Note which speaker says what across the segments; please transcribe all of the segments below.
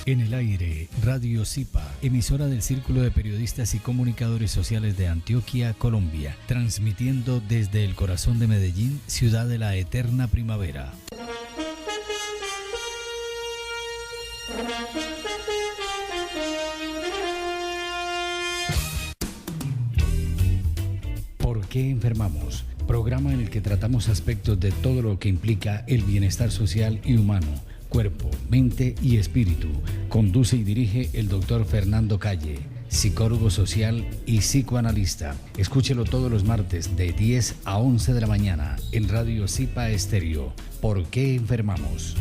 Speaker 1: En el aire, Radio Zipa, emisora del Círculo de Periodistas y Comunicadores Sociales de Antioquia, Colombia, transmitiendo desde el corazón de Medellín, ciudad de la eterna primavera. ¿Por qué enfermamos? Programa en el que tratamos aspectos de todo lo que implica el bienestar social y humano, cuerpo, mente y espíritu. Conduce y dirige el doctor Fernando Calle, psicólogo social y psicoanalista. Escúchelo todos los martes de 10 a 11 de la mañana en Radio Zipa Estéreo. ¿Por qué enfermamos?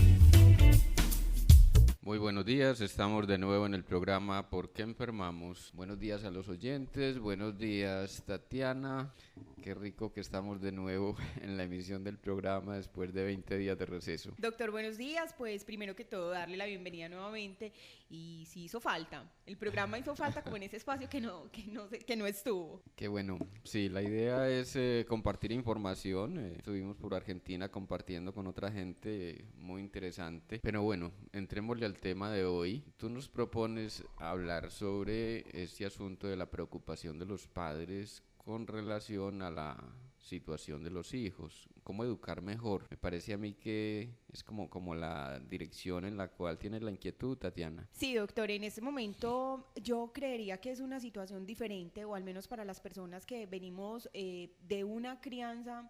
Speaker 2: Muy buenos días, estamos de nuevo en el programa ¿Por qué enfermamos? Buenos días a los oyentes, buenos días Tatiana, qué rico que estamos de nuevo en la emisión del programa después de 20 días de receso.
Speaker 3: Doctor, buenos días, pues primero que todo darle la bienvenida nuevamente y sí hizo falta, el programa hizo falta como en ese espacio que no estuvo.
Speaker 2: Qué bueno, sí, la idea es compartir información, estuvimos por Argentina compartiendo con otra gente muy interesante, pero bueno, entrémosle al tema de hoy. Tú nos propones hablar sobre este asunto de la preocupación de los padres con relación a la situación de los hijos, cómo educar mejor. Me parece a mí que es como la dirección en la cual tienes la inquietud, Tatiana.
Speaker 3: Sí, doctor, en este momento yo creería que es una situación diferente, o al menos para las personas que venimos de una crianza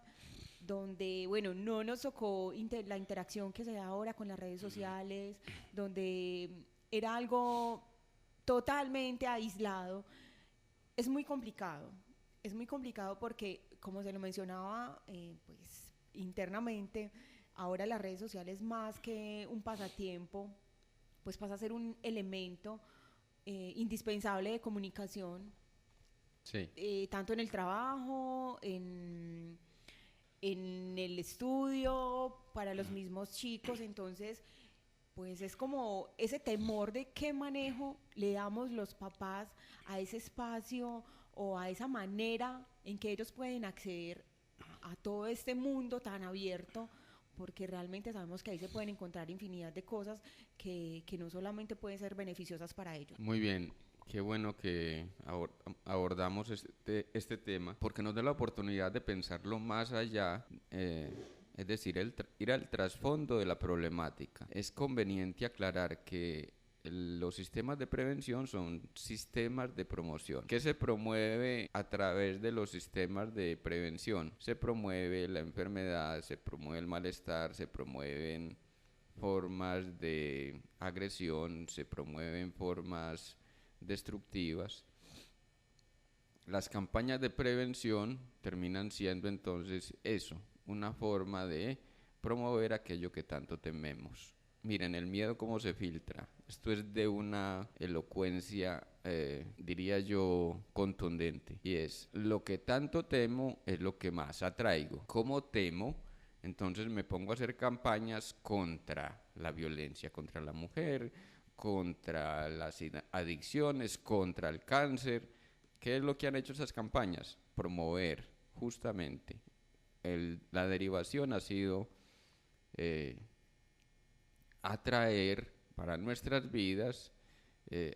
Speaker 3: donde, bueno, no nos tocó la interacción que se da ahora con las redes sociales, donde era algo totalmente aislado. Es muy complicado porque, como se lo mencionaba, pues internamente, ahora las redes sociales más que un pasatiempo, pues pasa a ser un elemento indispensable de comunicación,
Speaker 2: sí.
Speaker 3: Tanto en el trabajo, en el estudio, para los mismos chicos. Entonces, pues es como ese temor de qué manejo le damos los papás a ese espacio o a esa manera en que ellos pueden acceder a todo este mundo tan abierto, porque realmente sabemos que ahí se pueden encontrar infinidad de cosas que no solamente pueden ser beneficiosas para ellos.
Speaker 2: Muy bien. Qué bueno que abordamos este tema, porque nos da la oportunidad de pensarlo más allá, es decir, ir al trasfondo de la problemática. Es conveniente aclarar que los sistemas de prevención son sistemas de promoción. ¿Qué se promueve a través de los sistemas de prevención? Se promueve la enfermedad, se promueve el malestar, se promueven formas de agresión, se promueven formas destructivas. Las campañas de prevención terminan siendo entonces eso, una forma de promover aquello que tanto tememos. Miren, el miedo cómo se filtra. Esto es de una elocuencia, diría yo, contundente. Y es, lo que tanto temo es lo que más atraigo. ¿Cómo temo? Entonces me pongo a hacer campañas contra la violencia contra la mujer, contra las adicciones, contra el cáncer. ¿Qué es lo que han hecho esas campañas? Promover justamente. La derivación ha sido atraer para nuestras vidas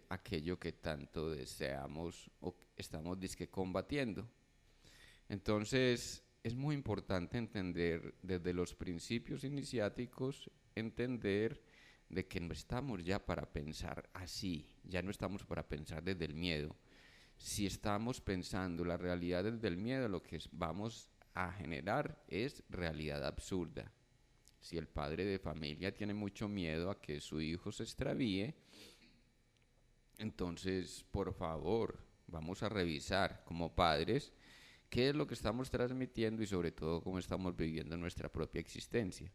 Speaker 2: aquello que tanto deseamos o estamos disque combatiendo. Entonces es muy importante entender desde los principios iniciáticos, entender de que no estamos ya para pensar así, ya no estamos para pensar desde el miedo. Si estamos pensando la realidad desde el miedo, lo que vamos a generar es realidad absurda. Si el padre de familia tiene mucho miedo a que su hijo se extravíe, entonces, por favor, vamos a revisar como padres qué es lo que estamos transmitiendo y sobre todo cómo estamos viviendo nuestra propia existencia.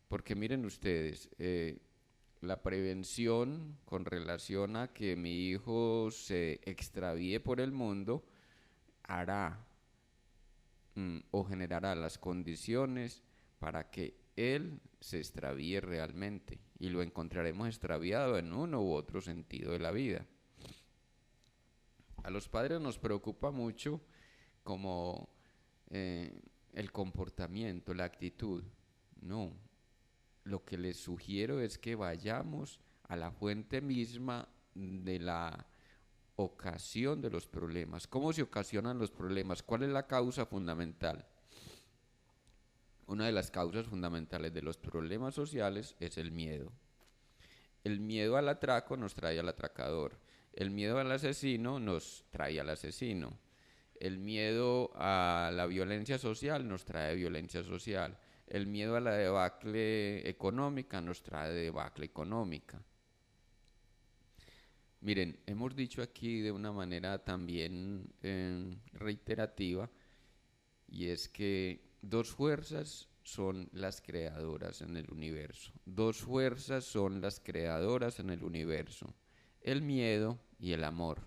Speaker 2: Porque miren ustedes, la prevención con relación a que mi hijo se extravíe por el mundo hará o generará las condiciones para que él se extravíe realmente y lo encontraremos extraviado en uno u otro sentido de la vida. A los padres nos preocupa mucho como el comportamiento, la actitud No, lo que les sugiero es que vayamos a la fuente misma de la ocasión de los problemas. ¿Cómo se ocasionan los problemas? ¿Cuál es la causa fundamental? Una de las causas fundamentales de los problemas sociales es el miedo. El miedo al atraco nos trae al atracador. El miedo al asesino nos trae al asesino. El miedo a la violencia social nos trae violencia social. El miedo a la debacle económica nos trae debacle económica. Miren, hemos dicho aquí de una manera también reiterativa, y es que dos fuerzas son las creadoras en el universo. Dos fuerzas son las creadoras en el universo: el miedo y el amor.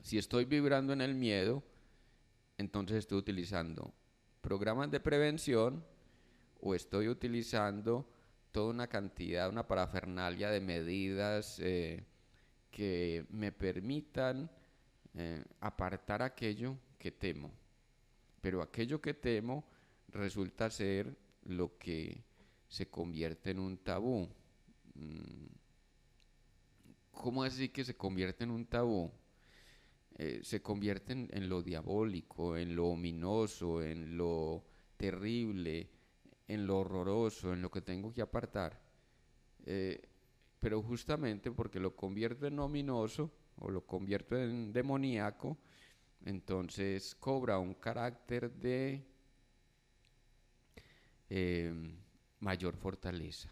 Speaker 2: Si estoy vibrando en el miedo, entonces estoy utilizando programas de prevención o estoy utilizando toda una cantidad, una parafernalia de medidas que me permitan apartar aquello que temo. Pero aquello que temo resulta ser lo que se convierte en un tabú. ¿Cómo así que se convierte en un tabú? Se convierte en lo diabólico, en lo ominoso, en lo terrible, en lo horroroso, en lo que tengo que apartar. Pero justamente porque lo convierto en ominoso o lo convierto en demoníaco, entonces cobra un carácter de mayor fortaleza.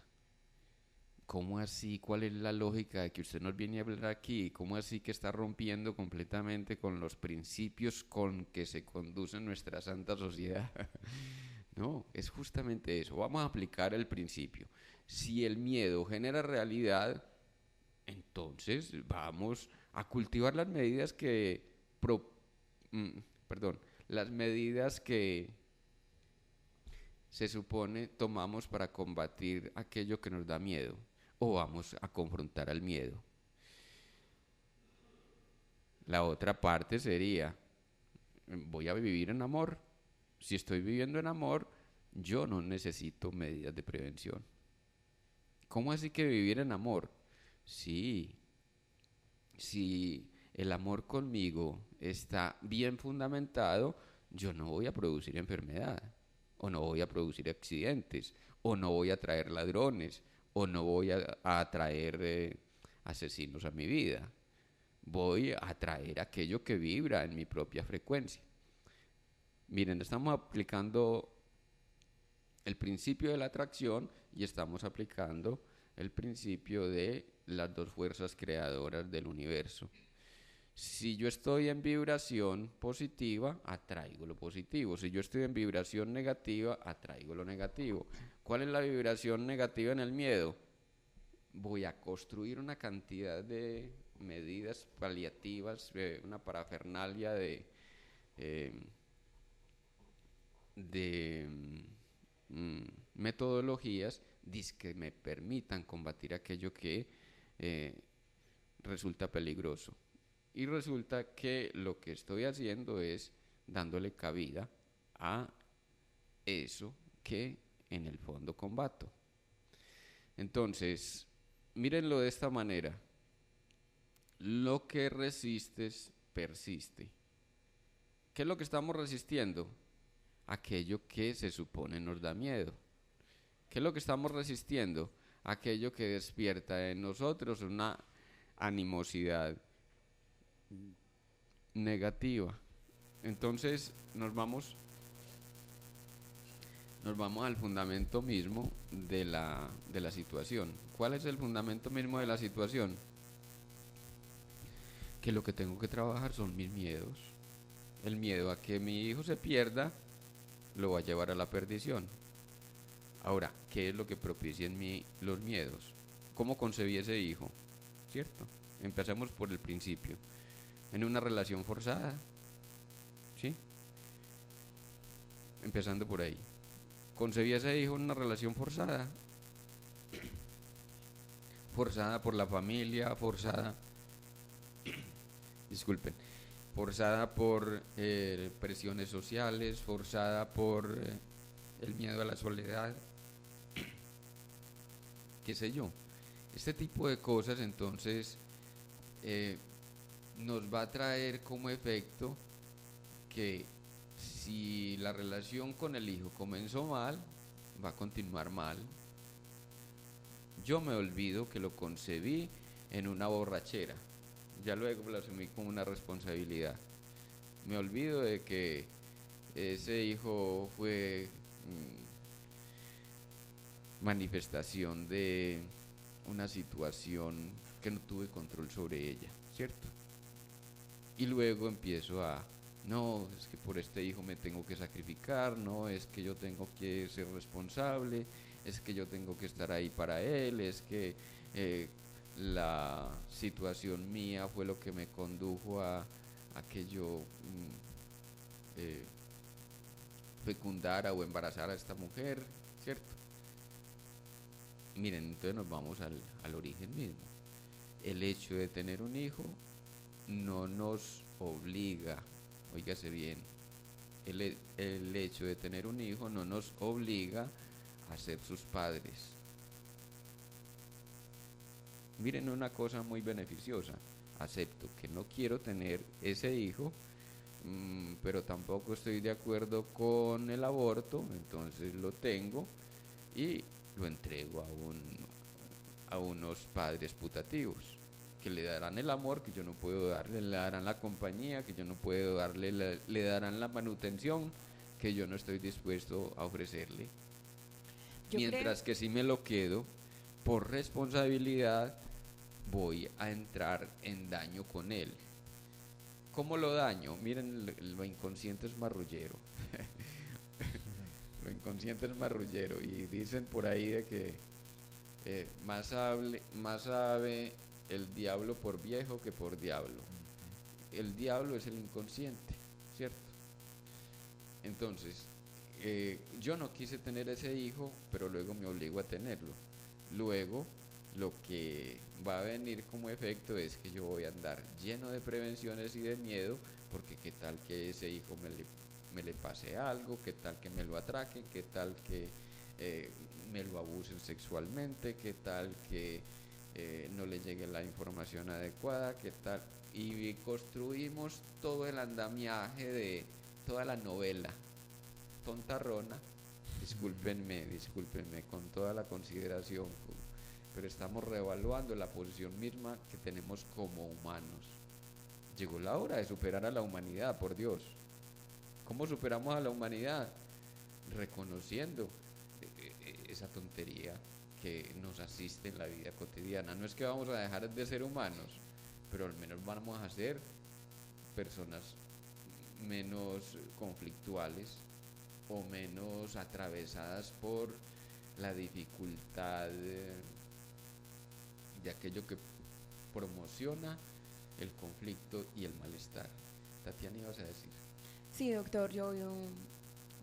Speaker 2: ¿Cómo así? ¿Cuál es la lógica de que usted nos viene a hablar aquí? ¿Cómo así que está rompiendo completamente con los principios con que se conduce nuestra santa sociedad? No, es justamente eso. Vamos a aplicar el principio. Si el miedo genera realidad, entonces vamos a cultivar las medidas las medidas que se supone tomamos para combatir aquello que nos da miedo, o vamos a confrontar al miedo. La otra parte sería, voy a vivir en amor. Si estoy viviendo en amor, yo no necesito medidas de prevención. ¿Cómo así que vivir en amor? Sí, si el amor conmigo está bien fundamentado, yo no voy a producir enfermedad, o no voy a producir accidentes, o no voy a traer ladrones, o no voy a atraer asesinos a mi vida. Voy a atraer aquello que vibra en mi propia frecuencia. Miren, estamos aplicando el principio de la atracción y estamos aplicando el principio de las dos fuerzas creadoras del universo. Si yo estoy en vibración positiva, atraigo lo positivo. Si yo estoy en vibración negativa, atraigo lo negativo. ¿Cuál es la vibración negativa en el miedo? Voy a construir una cantidad de medidas paliativas, una parafernalia de metodologías que me permitan combatir aquello que resulta peligroso. Y resulta que lo que estoy haciendo es dándole cabida a eso que en el fondo combato. Entonces, mírenlo de esta manera: lo que resistes persiste. ¿Qué es lo que estamos resistiendo? Aquello que se supone nos da miedo. ¿Qué es lo que estamos resistiendo? Aquello que despierta en nosotros una animosidad negativa. Entonces nos vamos al fundamento mismo de la situación. ¿Cuál es el fundamento mismo de la situación? Que lo que tengo que trabajar son mis miedos. El miedo a que mi hijo se pierda lo va a llevar a la perdición. Ahora, ¿qué es lo que propicia en mí los miedos? ¿Cómo concebí ese hijo? ¿Cierto? Empecemos por el principio. En una relación forzada, ¿sí? Empezando por ahí. Concebí a ese hijo en una relación forzada. Forzada por la familia, forzada por presiones sociales, forzada por el miedo a la soledad, qué sé yo. Este tipo de cosas entonces nos va a traer como efecto que si la relación con el hijo comenzó mal, va a continuar mal. Yo me olvido que lo concebí en una borrachera, ya luego lo asumí como una responsabilidad. Me olvido de que ese hijo fue manifestación de una situación que no tuve control sobre ella, ¿cierto? Y luego empiezo a, no, es que por este hijo me tengo que sacrificar, no, es que yo tengo que ser responsable, es que yo tengo que estar ahí para él, es que la situación mía fue lo que me condujo a que yo fecundara o embarazara a esta mujer, ¿cierto? Miren, entonces nos vamos al origen mismo. El hecho de tener un hijo no nos obliga, óigase bien, el hecho de tener un hijo no nos obliga a ser sus padres. Miren una cosa muy beneficiosa, acepto que no quiero tener ese hijo, pero tampoco estoy de acuerdo con el aborto, entonces lo tengo y lo entrego a unos padres putativos que le darán el amor que yo no puedo darle, le darán la compañía que yo no puedo darle, le darán la manutención que yo no estoy dispuesto a ofrecerle. Mientras que si me lo quedo, por responsabilidad, voy a entrar en daño con él. ¿Cómo lo daño? Miren, lo inconsciente es marrullero. Lo inconsciente es marrullero. Y dicen por ahí de que más sabe el diablo por viejo que por diablo. El diablo es el inconsciente, ¿cierto? Entonces, yo no quise tener ese hijo, pero luego me obligo a tenerlo. Luego, lo que va a venir como efecto es que yo voy a andar lleno de prevenciones y de miedo, porque qué tal que ese hijo me le pase algo, qué tal que me lo atraquen, qué tal que me lo abusen sexualmente, qué tal que no le llegue la información adecuada, qué tal, y construimos todo el andamiaje de toda la novela tontarrona, discúlpenme con toda la consideración, pero estamos reevaluando la posición misma que tenemos como humanos. Llegó la hora de superar a la humanidad, por Dios. ¿Cómo superamos a la humanidad? Reconociendo esa tontería que nos asiste en la vida cotidiana. No es que vamos a dejar de ser humanos, pero al menos vamos a ser personas menos conflictuales o menos atravesadas por la dificultad de aquello que promociona el conflicto y el malestar. Tatiana, ¿ibas a decir?
Speaker 3: Sí, doctor, yo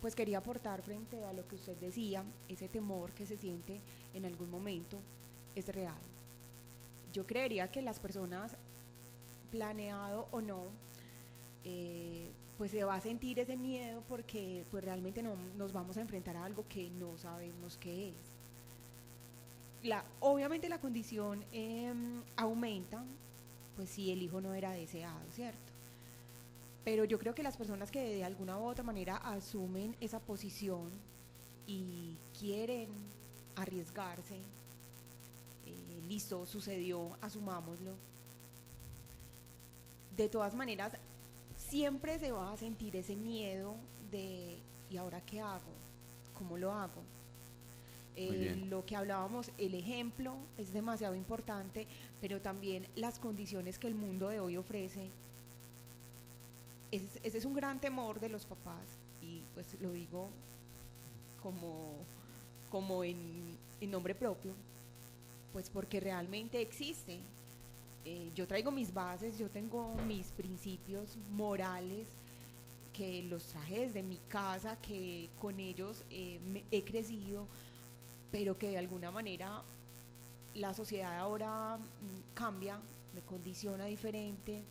Speaker 3: pues quería aportar frente a lo que usted decía, ese temor que se siente en algún momento es real. Yo creería que las personas, planeado o no, pues se va a sentir ese miedo porque pues realmente no nos vamos a enfrentar a algo que no sabemos qué es. Obviamente la condición aumenta, pues si el hijo no era deseado, ¿cierto? Pero yo creo que las personas que de alguna u otra manera asumen esa posición y quieren arriesgarse, listo, sucedió, asumámoslo. De todas maneras, siempre se va a sentir ese miedo de ¿y ahora qué hago? ¿Cómo lo hago? Lo que hablábamos, el ejemplo es demasiado importante, pero también las condiciones que el mundo de hoy ofrece. Ese es un gran temor de los papás, y pues lo digo como en nombre propio, pues porque realmente existe. Yo traigo mis bases, yo tengo mis principios morales que los traje desde mi casa, que con ellos he crecido, pero que de alguna manera la sociedad ahora cambia, me condiciona diferente,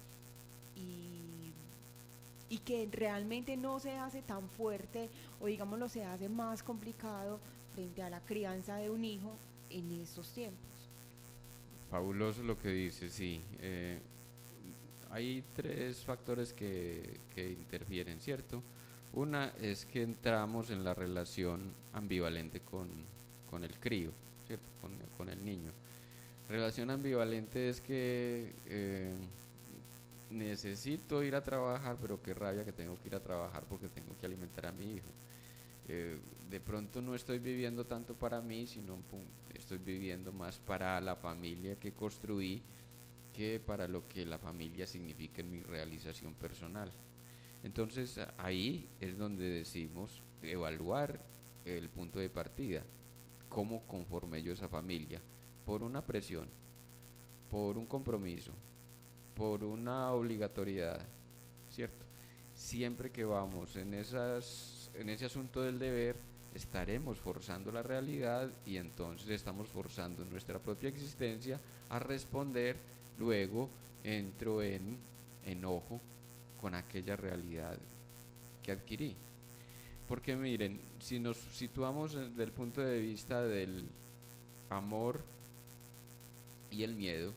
Speaker 3: y y que realmente no se hace tan fuerte o digámoslo se hace más complicado frente a la crianza de un hijo en estos tiempos.
Speaker 2: Fabuloso lo que dice, sí. Hay tres factores que interfieren, ¿cierto? Una es que entramos en la relación ambivalente con el crío, ¿cierto? Con el niño. Relación ambivalente es que necesito ir a trabajar, pero qué rabia que tengo que ir a trabajar porque tengo que alimentar a mi hijo. De pronto no estoy viviendo tanto para mí, sino estoy viviendo más para la familia que construí que para lo que la familia significa en mi realización personal. Entonces ahí es donde decimos evaluar el punto de partida, cómo conformé yo esa familia, por una presión, por un compromiso, por una obligatoriedad, ¿cierto? Siempre que vamos en ese asunto del deber, estaremos forzando la realidad y entonces estamos forzando nuestra propia existencia a responder. Luego entro en enojo con aquella realidad que adquirí. Porque miren, si nos situamos desde el punto de vista del amor y el miedo,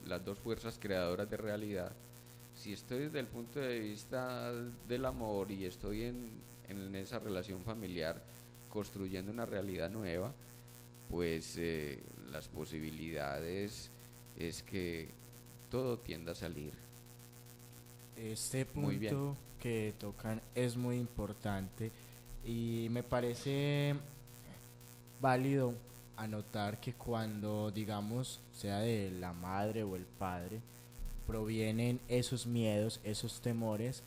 Speaker 2: las dos fuerzas creadoras de realidad, si estoy desde el punto de vista del amor y estoy en esa relación familiar construyendo una realidad nueva, pues las posibilidades es que todo tiende a salir
Speaker 4: Este
Speaker 2: muy bien.
Speaker 4: punto que tocan es muy importante y me parece válido anotar que cuando, digamos, sea de la madre o el padre, provienen esos miedos, esos temores,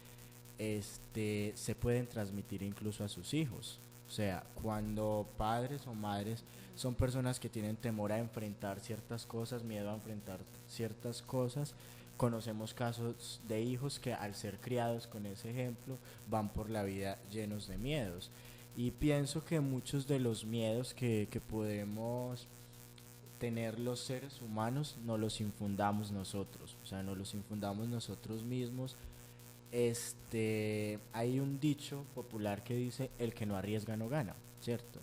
Speaker 4: se pueden transmitir incluso a sus hijos. O sea, cuando padres o madres son personas que tienen temor a enfrentar ciertas cosas, miedo a enfrentar ciertas cosas, conocemos casos de hijos que al ser criados con ese ejemplo van por la vida llenos de miedos. Y pienso que muchos de los miedos que podemos tener los seres humanos no los infundamos nosotros, o sea, no los infundamos nosotros mismos. Hay un dicho popular que dice el que no arriesga no gana, ¿cierto?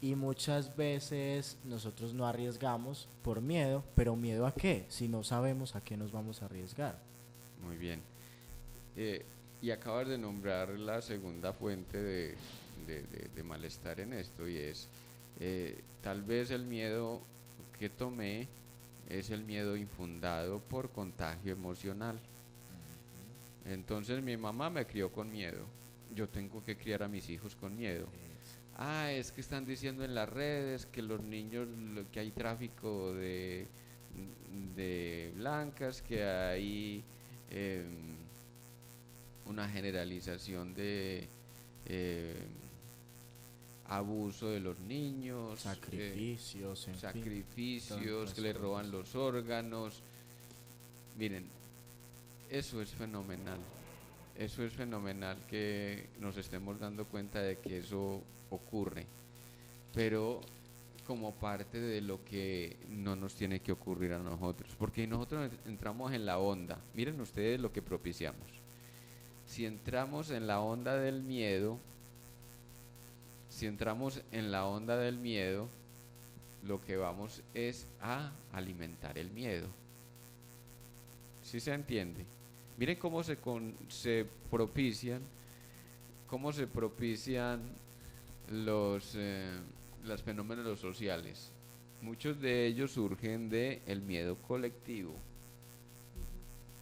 Speaker 4: Y muchas veces nosotros no arriesgamos por miedo, pero ¿miedo a qué? Si no sabemos a qué nos vamos a arriesgar.
Speaker 2: Muy bien. Y acabas de nombrar la segunda fuente de malestar en esto, y es tal vez el miedo que tomé es el miedo infundado por contagio emocional. Entonces mi mamá me crió con miedo, yo tengo que criar a mis hijos con miedo. Es que están diciendo en las redes que los niños, que hay tráfico de blancas, que hay una generalización de abuso de los niños,
Speaker 4: sacrificios,
Speaker 2: que les roban los órganos. Miren, eso es fenomenal que nos estemos dando cuenta de que eso ocurre, pero como parte de lo que no nos tiene que ocurrir a nosotros, porque nosotros entramos en la onda. Miren ustedes lo que propiciamos. Si entramos en la onda del miedo, lo que vamos es a alimentar el miedo. ¿Sí se entiende? Miren cómo se propician los fenómenos sociales. Muchos de ellos surgen del miedo colectivo.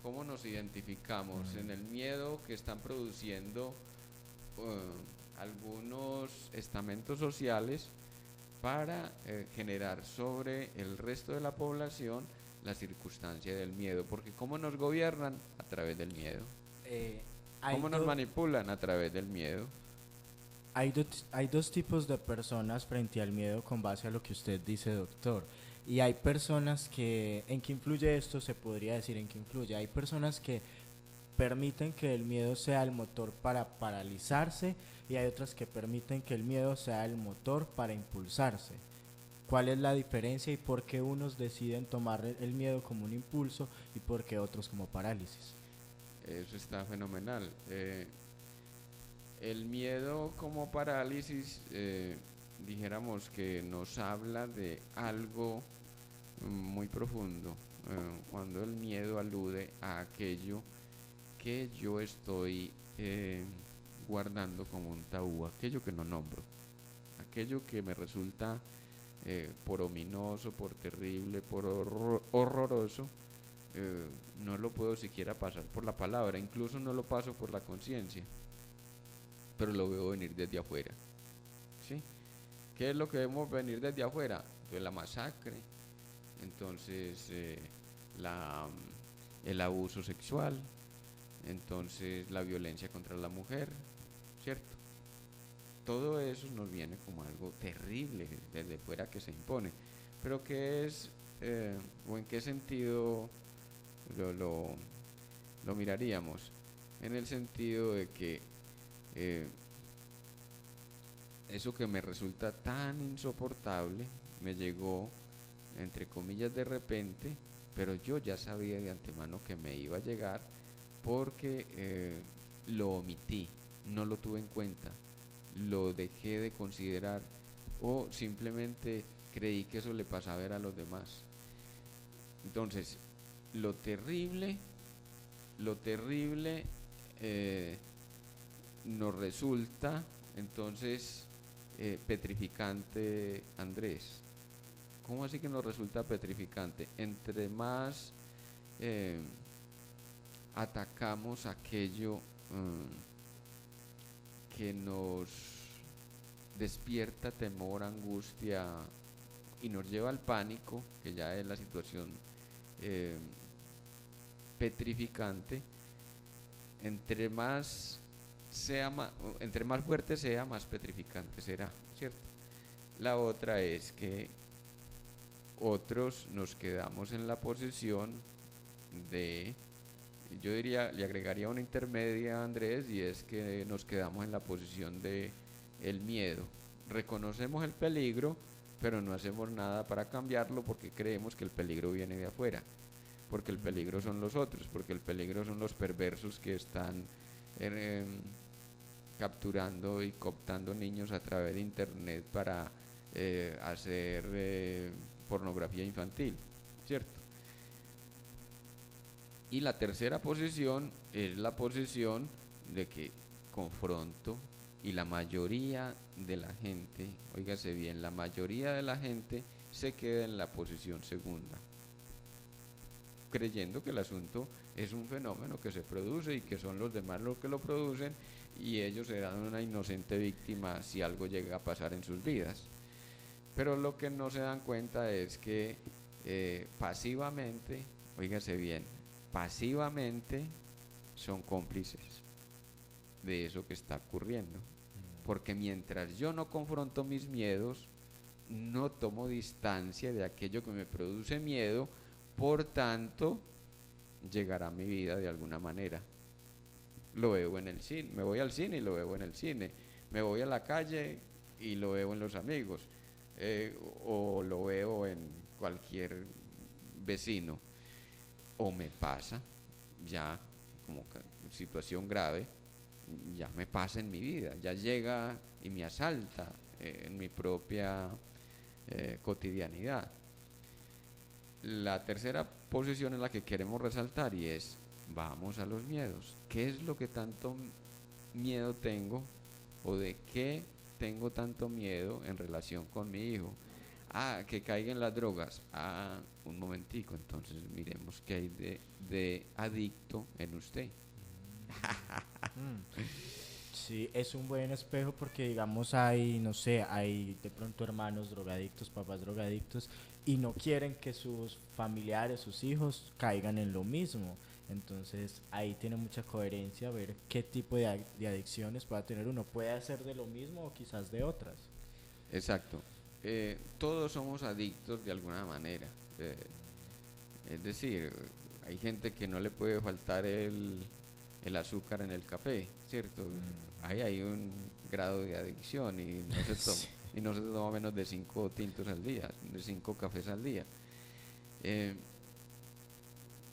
Speaker 2: ¿Cómo nos identificamos? En el miedo que están produciendo algunos estamentos sociales para generar sobre el resto de la población la circunstancia del miedo, porque ¿cómo nos gobiernan? A través del miedo. ¿Cómo nos manipulan? A través del miedo.
Speaker 4: Hay dos tipos de personas frente al miedo con base a lo que usted dice, doctor. Y hay personas ¿en qué influye esto? Se podría decir en qué influye. Hay personas que permiten que el miedo sea el motor para paralizarse y hay otras que permiten que el miedo sea el motor para impulsarse. ¿Cuál es la diferencia y por qué unos deciden tomar el miedo como un impulso y por qué otros como parálisis?
Speaker 2: Eso está fenomenal. El miedo como parálisis, dijéramos que nos habla de algo muy profundo, cuando el miedo alude a aquello que yo estoy guardando como un tabú, aquello que no nombro, aquello que me resulta por ominoso, por terrible, por horroroso, no lo puedo siquiera pasar por la palabra, incluso no lo paso por la conciencia, pero lo veo venir desde afuera, ¿sí? ¿Qué es lo que vemos venir desde afuera? Pues la masacre, entonces el abuso sexual, entonces la violencia contra la mujer, ¿cierto? Todo eso nos viene como algo terrible desde fuera que se impone, pero ¿qué es o en qué sentido lo miraríamos? En el sentido de que eso que me resulta tan insoportable me llegó, entre comillas, de repente, pero yo ya sabía de antemano que me iba a llegar porque lo omití, no lo tuve en cuenta, lo dejé de considerar o simplemente creí que eso le pasaba a los demás. Entonces, lo terrible nos resulta entonces petrificante, Andrés. ¿Cómo así que nos resulta petrificante? Entre más atacamos aquello que nos despierta temor, angustia y nos lleva al pánico, que ya es la situación petrificante, entre más fuerte sea, más petrificante será, ¿cierto? La otra es que otros nos quedamos en la posición de, yo diría, le agregaría una intermedia, Andrés, y es que nos quedamos en la posición de el miedo. Reconocemos el peligro, pero no hacemos nada para cambiarlo porque creemos que el peligro viene de afuera, porque el peligro son los otros, porque el peligro son los perversos que están capturando y cooptando niños a través de internet para hacer pornografía infantil, ¿cierto? Y la tercera posición es la posición de que confronto, y la mayoría de la gente, óigase bien, la mayoría de la gente se queda en la posición segunda, creyendo que el asunto es un fenómeno que se produce y que son los demás los que lo producen y ellos serán una inocente víctima si algo llega a pasar en sus vidas. Pero lo que no se dan cuenta es que pasivamente, óigase bien, pasivamente son cómplices de eso que está ocurriendo, porque mientras yo no confronto mis miedos, no tomo distancia de aquello que me produce miedo, por tanto llegará a mi vida de alguna manera. Lo veo en el cine, me voy al cine y lo veo en el cine, me voy a la calle y lo veo en los amigos, o lo veo en cualquier vecino, o me pasa ya como situación grave, ya me pasa en mi vida, ya llega y me asalta en mi propia cotidianidad. La tercera posición es la que queremos resaltar y es, vamos a los miedos. ¿Qué es lo que tanto miedo tengo o de qué tengo tanto miedo en relación con mi hijo? Que caiga en las drogas. Un momentico, entonces miremos qué hay de adicto en usted.
Speaker 4: Sí, es un buen espejo porque digamos hay, no sé, hay de pronto hermanos drogadictos, papás drogadictos y no quieren que sus familiares, sus hijos caigan en lo mismo. Entonces ahí tiene mucha coherencia ver qué tipo de adicciones pueda tener uno. Puede ser de lo mismo o quizás de otras.
Speaker 2: Exacto. Todos somos adictos de alguna manera. Es decir, hay gente que no le puede faltar el azúcar en el café, ¿cierto? Ahí hay un grado de adicción y no se toma menos de 5 tintos al día, de 5 cafés al día.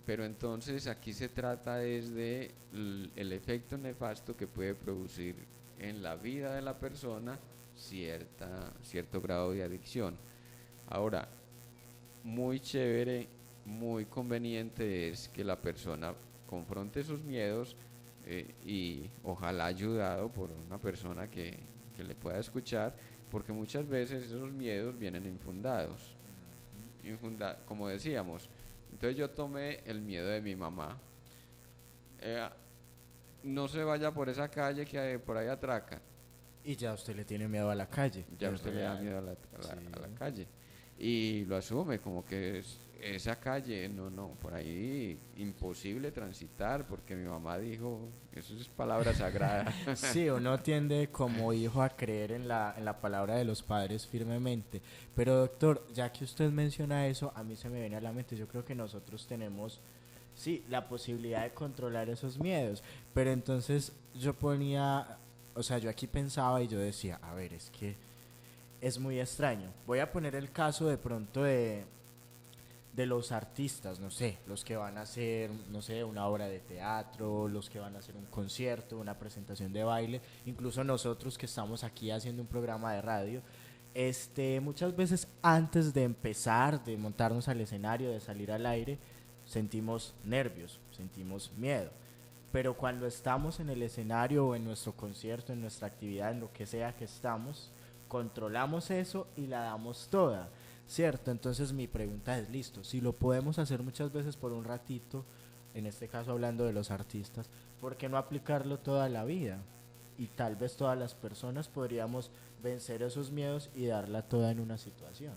Speaker 2: pero entonces aquí se trata es de el efecto nefasto que puede producir en la vida de la persona cierto grado de adicción. Ahora, muy chévere, muy conveniente es que la persona confronte sus miedos y ojalá ayudado por una persona que le pueda escuchar, porque muchas veces esos miedos vienen infundados. Como decíamos, entonces yo tomé el miedo de mi mamá. No se vaya por esa calle que por ahí atracan.
Speaker 4: Y ya usted le tiene miedo a la calle.
Speaker 2: Ya
Speaker 4: es
Speaker 2: usted le da
Speaker 4: real.
Speaker 2: miedo a
Speaker 4: Sí.
Speaker 2: la calle. Y lo asume como que esa calle, no, por ahí imposible transitar, porque mi mamá dijo, eso es palabra sagrada.
Speaker 4: Sí, uno tiende como hijo a creer en la palabra de los padres firmemente. Pero doctor, ya que usted menciona eso, a mí se me viene a la mente, yo creo que nosotros tenemos, sí, la posibilidad de controlar esos miedos. Pero entonces yo yo aquí pensaba y yo decía, a ver, es que es muy extraño. Voy a poner el caso de pronto de los artistas, no sé, los que van a hacer, no sé, una obra de teatro, los que van a hacer un concierto, una presentación de baile, incluso nosotros que estamos aquí haciendo un programa de radio, muchas veces antes de empezar, de montarnos al escenario, de salir al aire, sentimos nervios, sentimos miedo. Pero cuando estamos en el escenario o en nuestro concierto, en nuestra actividad, en lo que sea que estamos, controlamos eso y la damos toda. ¿Cierto? Entonces mi pregunta es, listo, si lo podemos hacer muchas veces por un ratito, en este caso hablando de los artistas, ¿por qué no aplicarlo toda la vida? Y tal vez todas las personas podríamos vencer esos miedos y darla toda en una situación.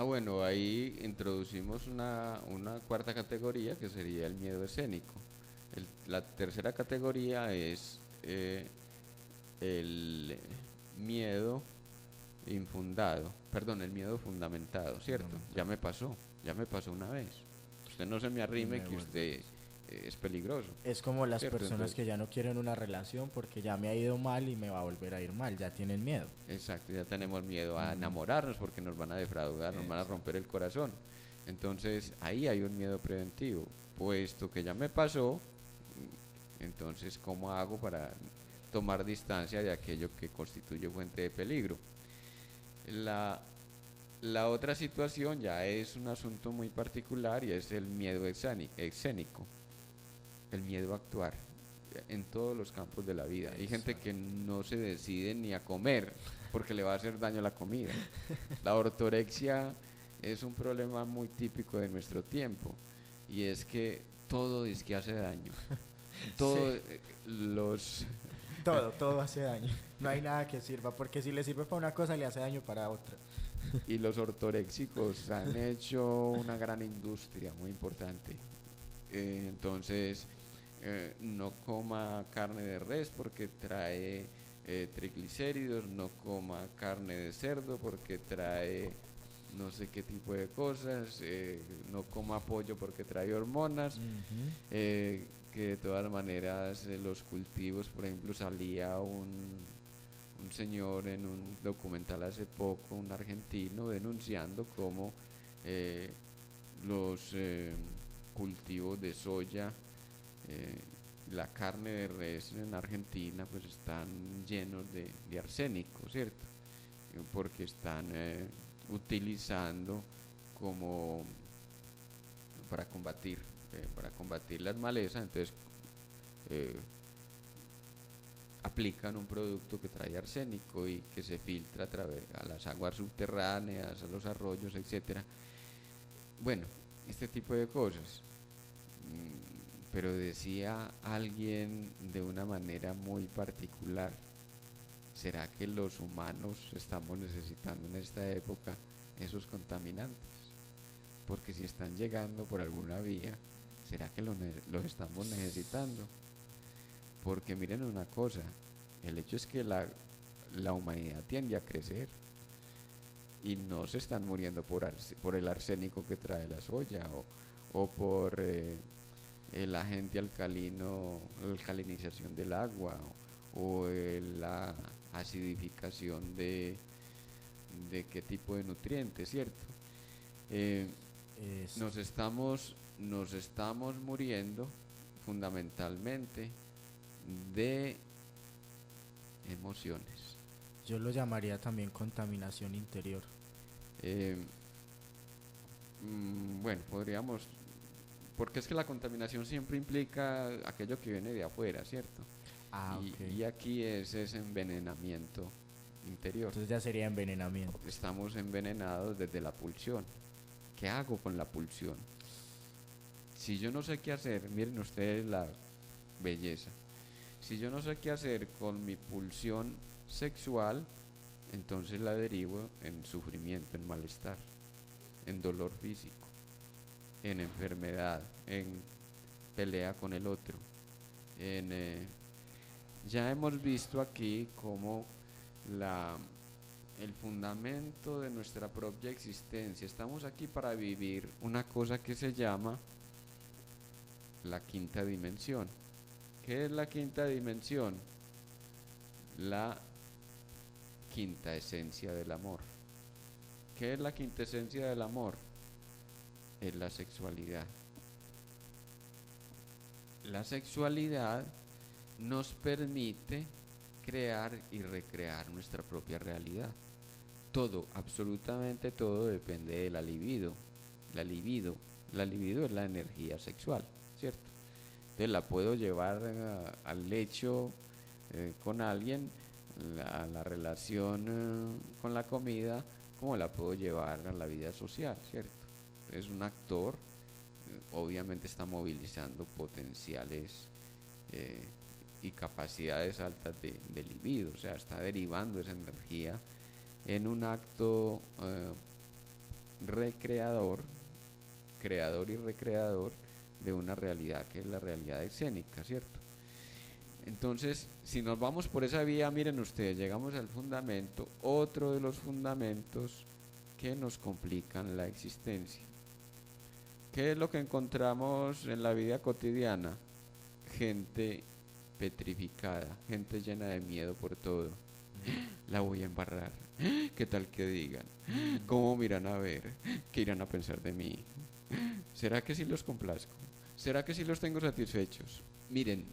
Speaker 2: Bueno, ahí introducimos una cuarta categoría que sería el miedo escénico. La tercera categoría es el miedo el miedo fundamentado, ¿cierto? Ya me pasó una vez. Usted no se me arrime que usted es peligroso.
Speaker 4: Es como las
Speaker 2: ¿cierto?
Speaker 4: personas
Speaker 2: Entonces,
Speaker 4: que ya no quieren una relación porque ya me ha ido mal y me va a volver a ir mal, ya tienen miedo.
Speaker 2: exacto, ya tenemos miedo a enamorarnos porque nos van a defraudar, nos van a romper el corazón. Entonces, ahí hay un miedo preventivo. Puesto que ya me pasó, entonces, ¿cómo hago para tomar distancia de aquello que constituye fuente de peligro? La otra situación ya es un asunto muy particular y es el miedo escénico, el miedo a actuar en todos los campos de la vida. Hay gente que no se decide ni a comer porque le va a hacer daño la comida. La ortorexia es un problema muy típico de nuestro tiempo y es que todo es que hace daño. Todo,
Speaker 4: Sí. Todo hace daño. No hay nada que sirva, porque si le sirve para una cosa, le hace daño para otra.
Speaker 2: y los ortoréxicos han hecho una gran industria muy importante. Entonces, no coma carne de res porque trae triglicéridos, no coma carne de cerdo porque trae no sé qué tipo de cosas, no coma pollo porque trae hormonas. Que de todas maneras los cultivos, por ejemplo, salía un señor en un documental hace poco, un argentino, denunciando cómo los cultivos de soya, la carne de res en Argentina, pues están llenos de arsénico, ¿cierto? Porque están utilizando como para combatir las malezas, entonces aplican un producto que trae arsénico y que se filtra a las aguas subterráneas, a los arroyos, etcétera. Bueno, este tipo de cosas. Pero decía alguien de una manera muy particular, ¿será que los humanos estamos necesitando en esta época esos contaminantes? Porque si están llegando por alguna vía, ¿será que los estamos necesitando? Porque miren una cosa, el hecho es que la humanidad tiende a crecer y no se están muriendo por el arsénico que trae la soya o por el agente alcalino, la alcalinización del agua o la acidificación de qué tipo de nutrientes, ¿cierto? Nos estamos nos estamos muriendo fundamentalmente de emociones.
Speaker 4: Yo lo llamaría también contaminación interior.
Speaker 2: Bueno, podríamos, porque es que la contaminación siempre implica aquello que viene de afuera, ¿cierto? Y aquí es ese envenenamiento interior.
Speaker 4: Entonces ya sería envenenamiento.
Speaker 2: Estamos envenenados desde la pulsión. ¿Qué hago con la pulsión? Si yo no sé qué hacer, miren ustedes la belleza. Si yo no sé qué hacer con mi pulsión sexual, entonces la derivo en sufrimiento, en malestar, en dolor físico, en enfermedad, en pelea con el otro. Ya hemos visto aquí cómo el fundamento de nuestra propia existencia, estamos aquí para vivir una cosa que se llama la quinta dimensión. ¿Qué es la quinta dimensión? La quinta esencia del amor. ¿Qué es la quinta esencia del amor? Es la sexualidad. La sexualidad nos permite crear y recrear nuestra propia realidad. Todo, absolutamente todo depende de la libido. La libido es la energía sexual, ¿cierto? Entonces la puedo llevar al lecho con alguien, la relación con la comida, como la puedo llevar a la vida social, ¿cierto? Es un actor, obviamente está movilizando potenciales y capacidades altas de libido, o sea, está derivando esa energía en un acto recreador, creador y recreador de una realidad que es la realidad escénica, ¿cierto? Entonces, si nos vamos por esa vía, miren ustedes, llegamos al fundamento, otro de los fundamentos que nos complican la existencia. ¿Qué es lo que encontramos en la vida cotidiana? Gente petrificada, gente llena de miedo por todo. La voy a embarrar. ¿Qué tal que digan? ¿Cómo me irán a ver? ¿Qué irán a pensar de mí? ¿Será que sí los complazco? ¿Será que sí los tengo satisfechos? Miren,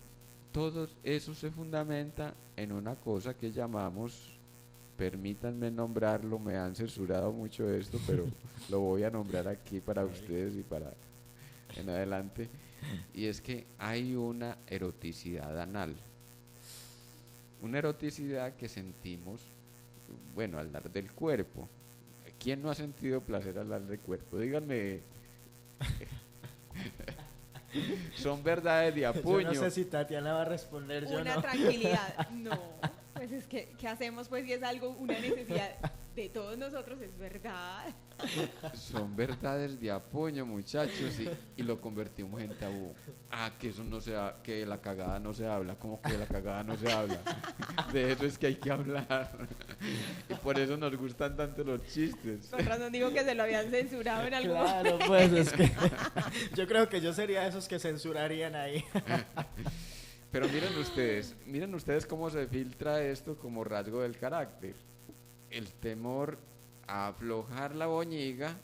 Speaker 2: todo eso se fundamenta en una cosa que llamamos, permítanme nombrarlo, me han censurado mucho esto, pero lo voy a nombrar aquí para ustedes y para en adelante, y es que hay una eroticidad anal, una eroticidad que sentimos, bueno, al dar del cuerpo. ¿Quién no ha sentido placer al dar del cuerpo? Díganme. Son verdades de a puño.
Speaker 4: Yo no sé si Tatiana va a responder, yo
Speaker 3: una
Speaker 4: no.
Speaker 3: Tranquilidad, no. Pues es que, ¿qué hacemos? Pues si es algo, una necesidad de todos nosotros, es verdad.
Speaker 2: Son verdades de a puño, muchachos, y lo convertimos en tabú. Que eso no se que la cagada no se habla. ¿Cómo que la cagada no se habla? De eso es que hay que hablar. Y por eso nos gustan tanto los chistes.
Speaker 3: Con razón digo que se lo habían censurado en algún
Speaker 4: Claro, pues es que yo creo que yo sería de esos que censurarían ahí.
Speaker 2: Pero miren ustedes cómo se filtra esto como rasgo del carácter. El temor a aflojar la boñiga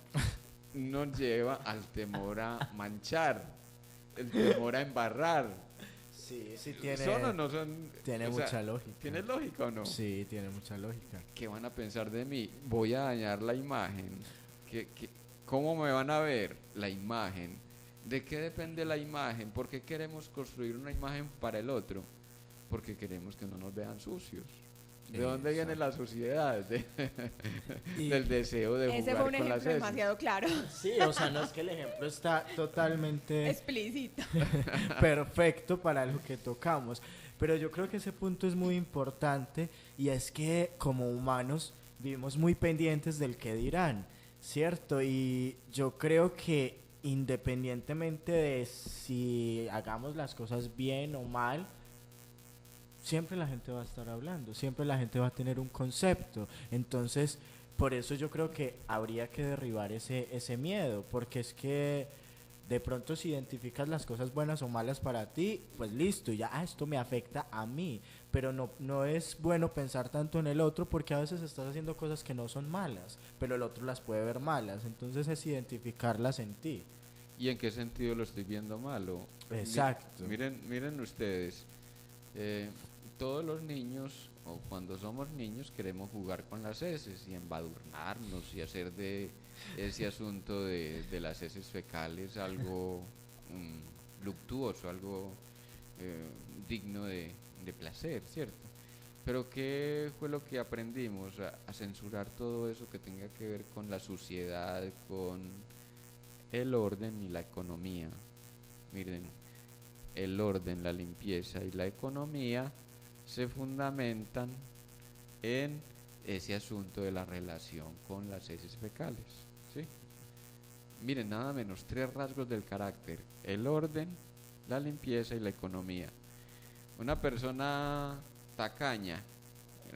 Speaker 2: nos lleva al temor a manchar, el temor a embarrar.
Speaker 4: Sí, tiene.
Speaker 2: ¿Son o no son?
Speaker 4: Tiene mucha lógica.
Speaker 2: ¿Tiene lógica o no?
Speaker 4: Sí, tiene mucha lógica.
Speaker 2: ¿Qué van a pensar de mí? Voy a dañar la imagen. ¿Cómo me van a ver? La imagen. ¿De qué depende la imagen? ¿Por qué queremos construir una imagen para el otro? Porque queremos que no nos vean sucios. ¿De dónde viene la suciedad? Del deseo de
Speaker 3: ese
Speaker 2: jugar
Speaker 3: fue un
Speaker 2: con las
Speaker 3: ejemplo
Speaker 2: heces.
Speaker 3: demasiado claro.
Speaker 4: Sí, o sea, no es que el ejemplo está totalmente
Speaker 3: Explícito.
Speaker 4: perfecto para lo que tocamos, pero yo creo que ese punto es muy importante, y es que como humanos vivimos muy pendientes del que dirán, ¿cierto? Y yo creo que independientemente de si hagamos las cosas bien o mal, siempre la gente va a estar hablando, siempre la gente va a tener un concepto. Entonces, por eso yo creo que habría que derribar ese miedo, porque es que de pronto si identificas las cosas buenas o malas para ti, pues listo, ya esto me afecta a mí, pero no es bueno pensar tanto en el otro, porque a veces estás haciendo cosas que no son malas, pero el otro las puede ver malas. Entonces es identificarlas en ti.
Speaker 2: ¿Y en qué sentido lo estoy viendo mal?
Speaker 4: Exacto.
Speaker 2: Miren ustedes, todos los niños, o cuando somos niños, queremos jugar con las heces y embadurnarnos y hacer de ese asunto de las heces fecales algo luctuoso, algo digno de placer, ¿cierto? Pero ¿qué fue lo que aprendimos? A censurar todo eso que tenga que ver con la suciedad, con el orden y la economía. Miren, el orden, la limpieza y la economía se fundamentan en ese asunto de la relación con las heces fecales, ¿sí? Miren, nada menos 3 rasgos del carácter: el orden, la limpieza y la economía. Una persona tacaña,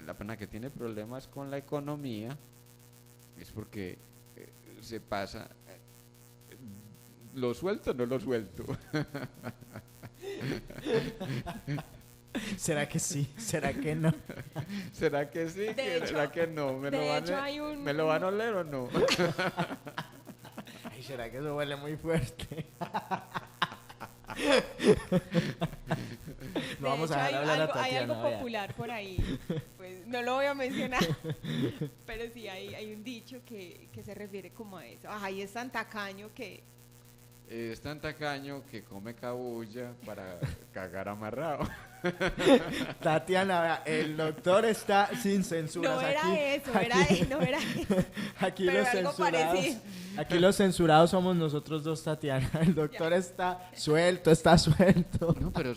Speaker 2: la persona que tiene problemas con la economía, es porque se pasa, ¿lo suelto o no lo suelto?
Speaker 4: ¿Será que sí? ¿Será que no?
Speaker 2: ¿Será que sí? ¿Será que no? ¿Me lo van a oler o no?
Speaker 4: Ay, ¿será que eso huele muy fuerte? No vamos a dejar hablar a Tatiana.
Speaker 3: Hay algo popular por ahí, pues no lo voy a mencionar, pero sí hay un dicho que se refiere como a eso. Ay, es tan tacaño que...
Speaker 2: Es tan tacaño que come cabulla para cagar amarrado.
Speaker 4: Tatiana, vea, el doctor está sin censuras.
Speaker 3: No era
Speaker 4: aquí,
Speaker 3: eso,
Speaker 4: aquí,
Speaker 3: no era eso.
Speaker 4: Aquí
Speaker 3: Pero
Speaker 4: los
Speaker 3: algo
Speaker 4: censurados.
Speaker 3: parecido.
Speaker 4: Aquí los censurados somos nosotros dos, Tatiana. El doctor está suelto, No,
Speaker 2: pero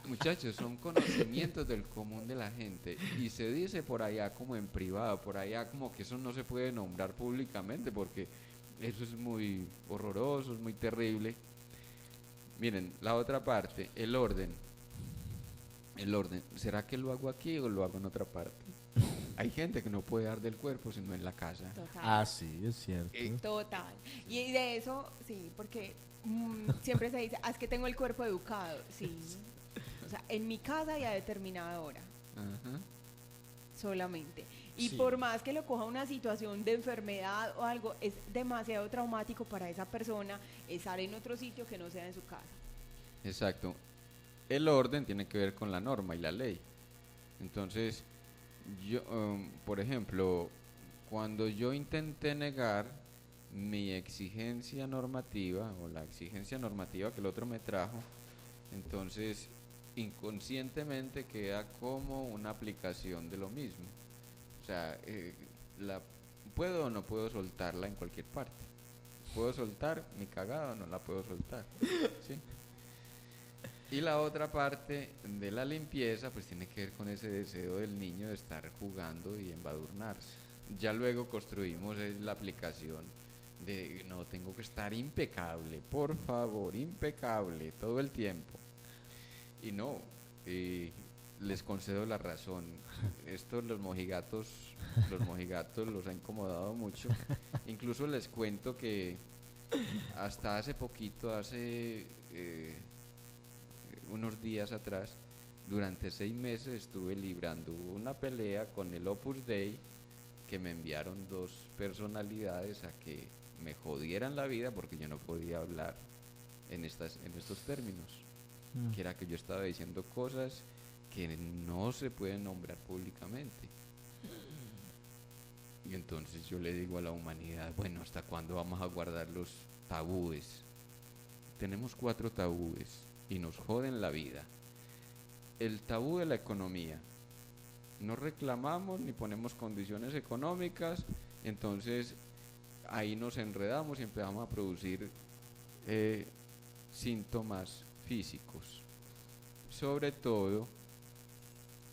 Speaker 2: muchachos, son conocimientos del común de la gente. Y se dice por allá como en privado, por allá como que eso no se puede nombrar públicamente porque eso es muy horroroso, es muy terrible. Miren, la otra parte, el orden. El orden, ¿será que lo hago aquí o lo hago en otra parte? Hay gente que no puede dar del cuerpo sino en la casa.
Speaker 3: Total.
Speaker 4: Ah, sí, es cierto.
Speaker 3: Total. Y de eso, sí, porque siempre se dice, es que tengo el cuerpo educado. Sí. O sea, en mi casa y a determinada hora.
Speaker 2: Ajá.
Speaker 3: Solamente. Y
Speaker 4: Sí.
Speaker 3: por más que lo coja una situación de enfermedad o algo, es demasiado traumático para esa persona estar en otro sitio que no sea en su casa.
Speaker 2: Exacto. El orden tiene que ver con la norma y la ley. Entonces, yo, por ejemplo, cuando yo intenté negar mi exigencia normativa o la exigencia normativa que el otro me trajo, entonces inconscientemente queda como una aplicación de lo mismo. O sea, ¿puedo o no puedo soltarla en cualquier parte? ¿Puedo soltar mi cagada o no la puedo soltar? ¿Sí? Y la otra parte de la limpieza pues tiene que ver con ese deseo del niño de estar jugando y embadurnarse. Ya luego construimos la aplicación de no, tengo que estar impecable, por favor, impecable todo el tiempo. Y no, les concedo la razón. Esto los mojigatos los ha incomodado mucho. Incluso les cuento que hasta hace poquito, unos días atrás, durante 6 meses estuve librando una pelea con el Opus Dei, que me enviaron 2 personalidades a que me jodieran la vida porque yo no podía hablar en estos términos, que era que yo estaba diciendo cosas que no se pueden nombrar públicamente. Y entonces yo le digo a la humanidad, bueno, ¿hasta cuándo vamos a guardar los tabúes? Tenemos 4 tabúes y nos joden la vida. El tabú de la economía. No reclamamos ni ponemos condiciones económicas, entonces ahí nos enredamos y empezamos a producir síntomas físicos. Sobre todo,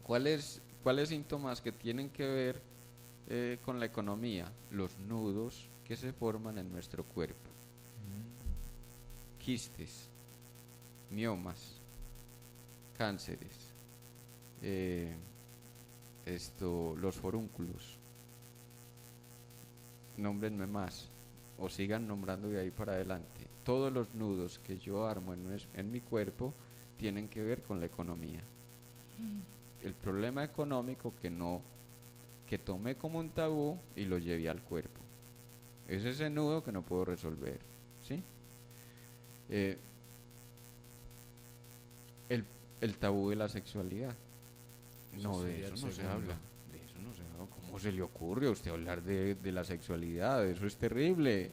Speaker 2: ¿cuáles síntomas que tienen que ver con la economía? Los nudos que se forman en nuestro cuerpo. Quistes, miomas, cánceres, los forúnculos. Nómbrenme más o sigan nombrando de ahí para adelante. Todos los nudos que yo armo en mi cuerpo tienen que ver con la economía. El problema económico que tomé como un tabú y lo llevé al cuerpo. Es ese nudo que no puedo resolver, ¿sí? Eh, el, el tabú de la sexualidad. No, de
Speaker 4: sería
Speaker 2: eso
Speaker 4: el
Speaker 2: no se
Speaker 4: segundo.
Speaker 2: habla. De eso no se habla. ¿Cómo se le ocurre a usted hablar de la sexualidad? Eso es terrible.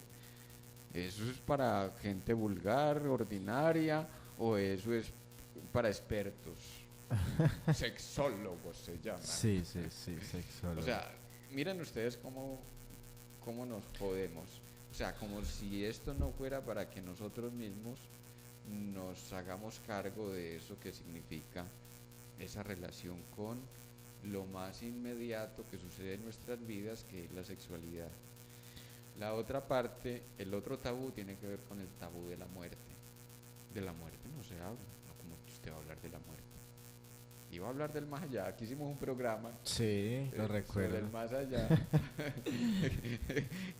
Speaker 2: Eso es para gente vulgar, ordinaria, o eso es para expertos. Sexólogos se llaman.
Speaker 4: Sí, sexólogo.
Speaker 2: O sea, miren ustedes cómo nos podemos. O sea, como si esto no fuera para que nosotros mismos nos hagamos cargo de eso que significa esa relación con lo más inmediato que sucede en nuestras vidas, que es la sexualidad. La otra parte, el otro tabú tiene que ver con el tabú de la muerte. De la muerte no se habla, no como que usted va a hablar de la muerte. Iba a hablar del más allá, aquí hicimos un programa
Speaker 4: Sí, lo
Speaker 2: sobre
Speaker 4: recuerdo.
Speaker 2: el más allá,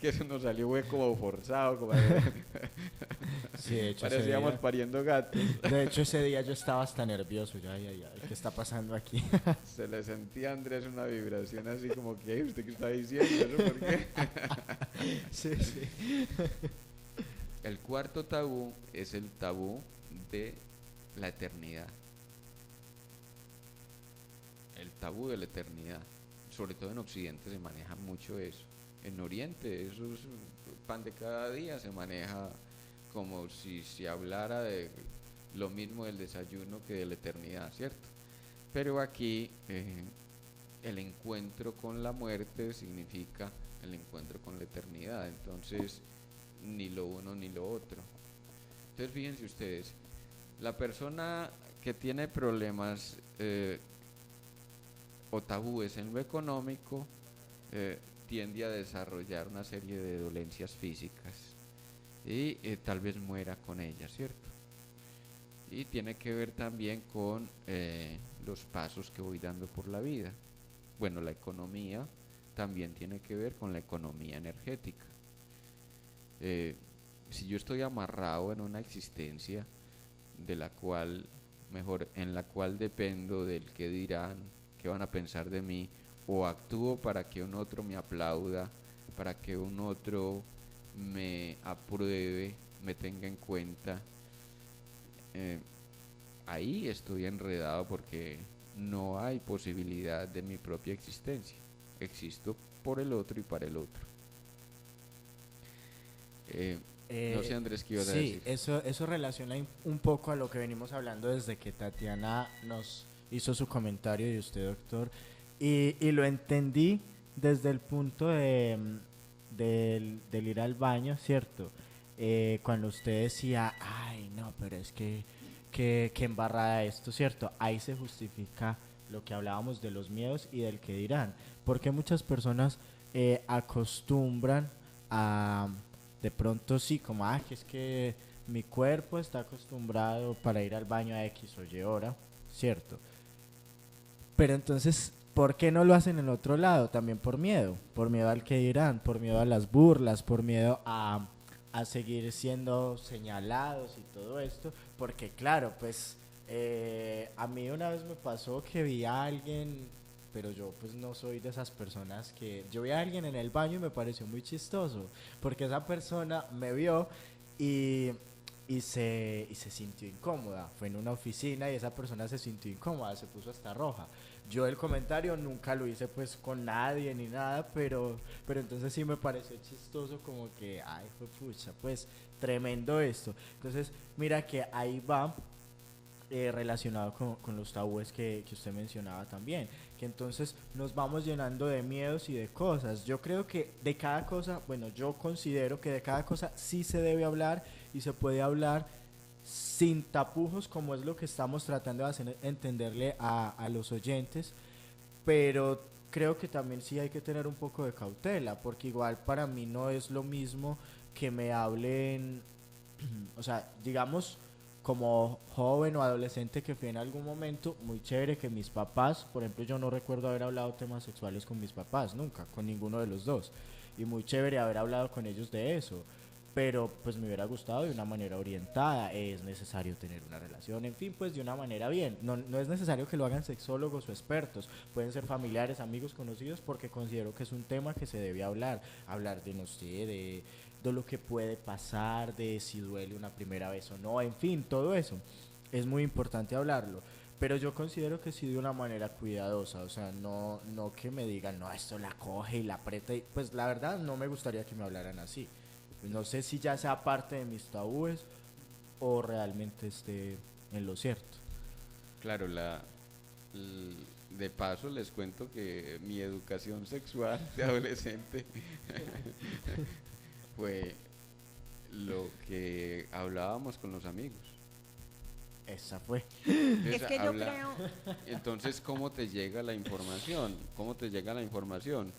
Speaker 2: que eso nos salió como forzado, como
Speaker 4: Sí, de hecho,
Speaker 2: parecíamos pariendo gatos.
Speaker 4: de hecho, ese día yo estaba hasta nervioso. Yo, ay, ¿qué está pasando aquí?
Speaker 2: Se le sentía a Andrés una vibración así como que, "Ey, ¿usted qué está diciendo? ¿Eso por qué?"
Speaker 4: Sí.
Speaker 2: El cuarto tabú es el tabú de la eternidad. El tabú de la eternidad. Sobre todo en Occidente se maneja mucho eso. En Oriente eso es pan de cada día, se maneja como si se hablara de lo mismo del desayuno que de la eternidad, ¿cierto? Pero aquí el encuentro con la muerte significa el encuentro con la eternidad, entonces ni lo uno ni lo otro. Entonces fíjense ustedes, la persona que tiene problemas o tabúes en lo económico tiende a desarrollar una serie de dolencias físicas y tal vez muera con ellas, ¿cierto? Y tiene que ver también con los pasos que voy dando por la vida. Bueno, la economía también tiene que ver con la economía energética. Si yo estoy amarrado en una existencia de la cual, en la cual dependo del que dirán, qué van a pensar de mí, o actúo para que un otro me aplauda, para que un otro me apruebe, me tenga en cuenta, ahí estoy enredado porque no hay posibilidad de mi propia existencia. Existo por el otro y para el otro. No sé, Andrés, ¿qué ibas a decir?
Speaker 4: Sí, eso relaciona un poco a lo que venimos hablando desde que Tatiana nos hizo su comentario y usted, doctor, y lo entendí desde el punto del ir al baño, ¿cierto? Cuando usted decía, ay, no, pero es que embarrada esto, ¿cierto? Ahí se justifica lo que hablábamos de los miedos y del que dirán, porque muchas personas acostumbran a, de pronto sí, como, que es que mi cuerpo está acostumbrado para ir al baño a X o Y hora, ¿cierto? Pero entonces, ¿por qué no lo hacen en otro lado? También por miedo al que dirán, por miedo a las burlas, por miedo a seguir siendo señalados y todo esto, porque claro, pues a mí una vez me pasó que vi a alguien, pero yo pues no soy de esas personas que, yo vi a alguien en el baño y me pareció muy chistoso, porque esa persona me vio y se sintió incómoda, fue en una oficina y esa persona se sintió incómoda, se puso hasta roja. Yo el comentario nunca lo hice pues con nadie ni nada, pero entonces sí me pareció chistoso, como que, ay, fue pucha, pues tremendo esto. Entonces mira que ahí va relacionado con los tabúes que usted mencionaba también, que entonces nos vamos llenando de miedos y de cosas. Yo creo que de cada cosa, bueno, yo considero que de cada cosa sí se debe hablar y se puede hablar sin tapujos, como es lo que estamos tratando de hacer entenderle a los oyentes, pero creo que también sí hay que tener un poco de cautela, porque igual para mí no es lo mismo que me hablen, o sea, digamos, como joven o adolescente que fui en algún momento, muy chévere que mis papás, por ejemplo, yo no recuerdo haber hablado temas sexuales con mis papás, nunca, con ninguno de los dos, y muy chévere haber hablado con ellos de eso, pero pues me hubiera gustado de una manera orientada. Es necesario tener una relación, en fin, pues de una manera bien. No es necesario que lo hagan sexólogos o expertos, pueden ser familiares, amigos, conocidos, porque considero que es un tema que se debe hablar de, no sé, de lo que puede pasar, de si duele una primera vez o no, en fin, todo eso es muy importante hablarlo. Pero yo considero que sí de una manera cuidadosa, o sea, no que me digan, no, esto la coge y la aprieta, y pues la verdad no me gustaría que me hablaran así. No sé si ya sea parte de mis tabúes o realmente esté en lo cierto.
Speaker 2: Claro, de paso les cuento que mi educación sexual de adolescente fue lo que hablábamos con los amigos.
Speaker 4: Esa fue.
Speaker 2: Entonces,
Speaker 3: Es que yo creo...
Speaker 2: entonces, ¿cómo te llega la información? ¿Cómo te llega la información?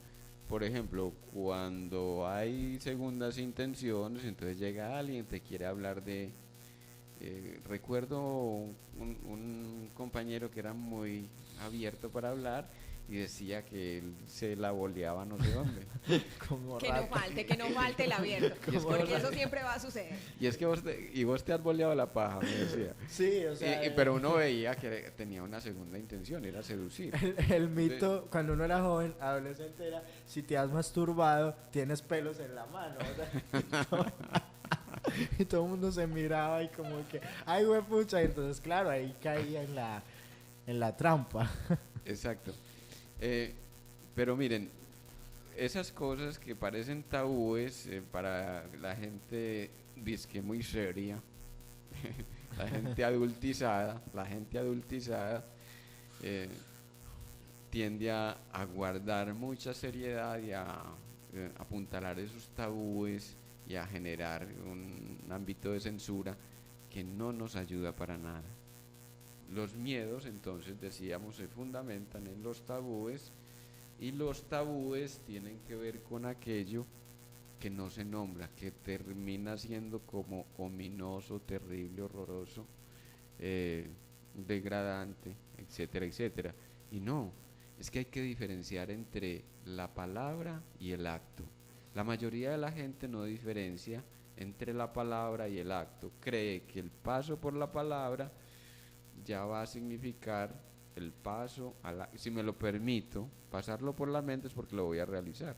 Speaker 2: Por ejemplo, cuando hay segundas intenciones, entonces llega alguien, te quiere hablar de... recuerdo un compañero que era muy abierto para hablar y decía que él se la boleaba no sé dónde.
Speaker 3: Que no falte el abierto, porque eso siempre va a suceder.
Speaker 2: Y es que vos te has boleado la paja, me decía.
Speaker 4: Sí, o sea...
Speaker 2: pero uno veía que tenía una segunda intención, era seducir.
Speaker 4: El mito, cuando uno era joven, adolescente, era, si te has masturbado, tienes pelos en la mano. O sea, y todo el mundo se miraba y como que, ay, huepucha, y entonces, claro, ahí caía en la trampa.
Speaker 2: Exacto. Pero miren, esas cosas que parecen tabúes para la gente disque muy seria, la gente adultizada, tiende a guardar mucha seriedad y a apuntalar esos tabúes y a generar un ámbito de censura que no nos ayuda para nada. Los miedos, entonces, decíamos, se fundamentan en los tabúes, y los tabúes tienen que ver con aquello que no se nombra, que termina siendo como ominoso, terrible, horroroso, degradante, etcétera, etcétera. Y no, es que hay que diferenciar entre la palabra y el acto. La mayoría de la gente no diferencia entre la palabra y el acto, cree que el paso por la palabra ya va a significar el paso si me lo permito, pasarlo por la mente es porque lo voy a realizar.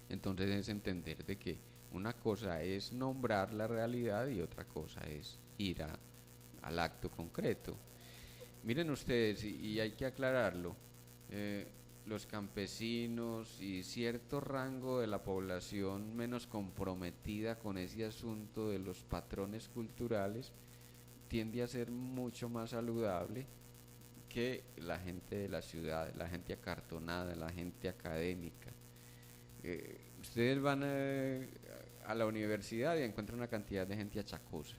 Speaker 2: Entonces es entender de que una cosa es nombrar la realidad y otra cosa es ir al acto concreto. Miren ustedes, y hay que aclararlo, los campesinos y cierto rango de la población menos comprometida con ese asunto de los patrones culturales tiende a ser mucho más saludable que la gente de la ciudad, la gente acartonada, la gente académica. Ustedes van a la universidad y encuentran una cantidad de gente achacosa,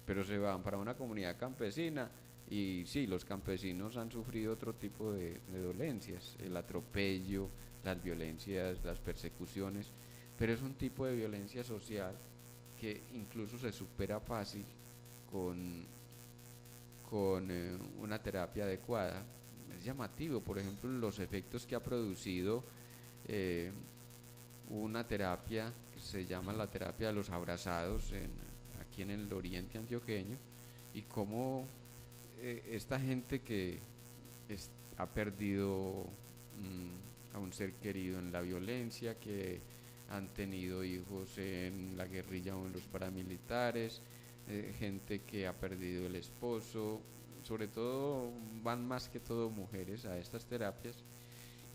Speaker 2: pero se van para una comunidad campesina y sí, los campesinos han sufrido otro tipo de dolencias, el atropello, las violencias, las persecuciones, pero es un tipo de violencia social que incluso se supera fácil con una terapia adecuada. Es llamativo, por ejemplo, los efectos que ha producido una terapia que se llama la terapia de los abrazados aquí en el oriente antioqueño, y cómo esta gente que ha perdido a un ser querido en la violencia, que han tenido hijos en la guerrilla o en los paramilitares, gente que ha perdido el esposo, sobre todo van más que todo mujeres a estas terapias,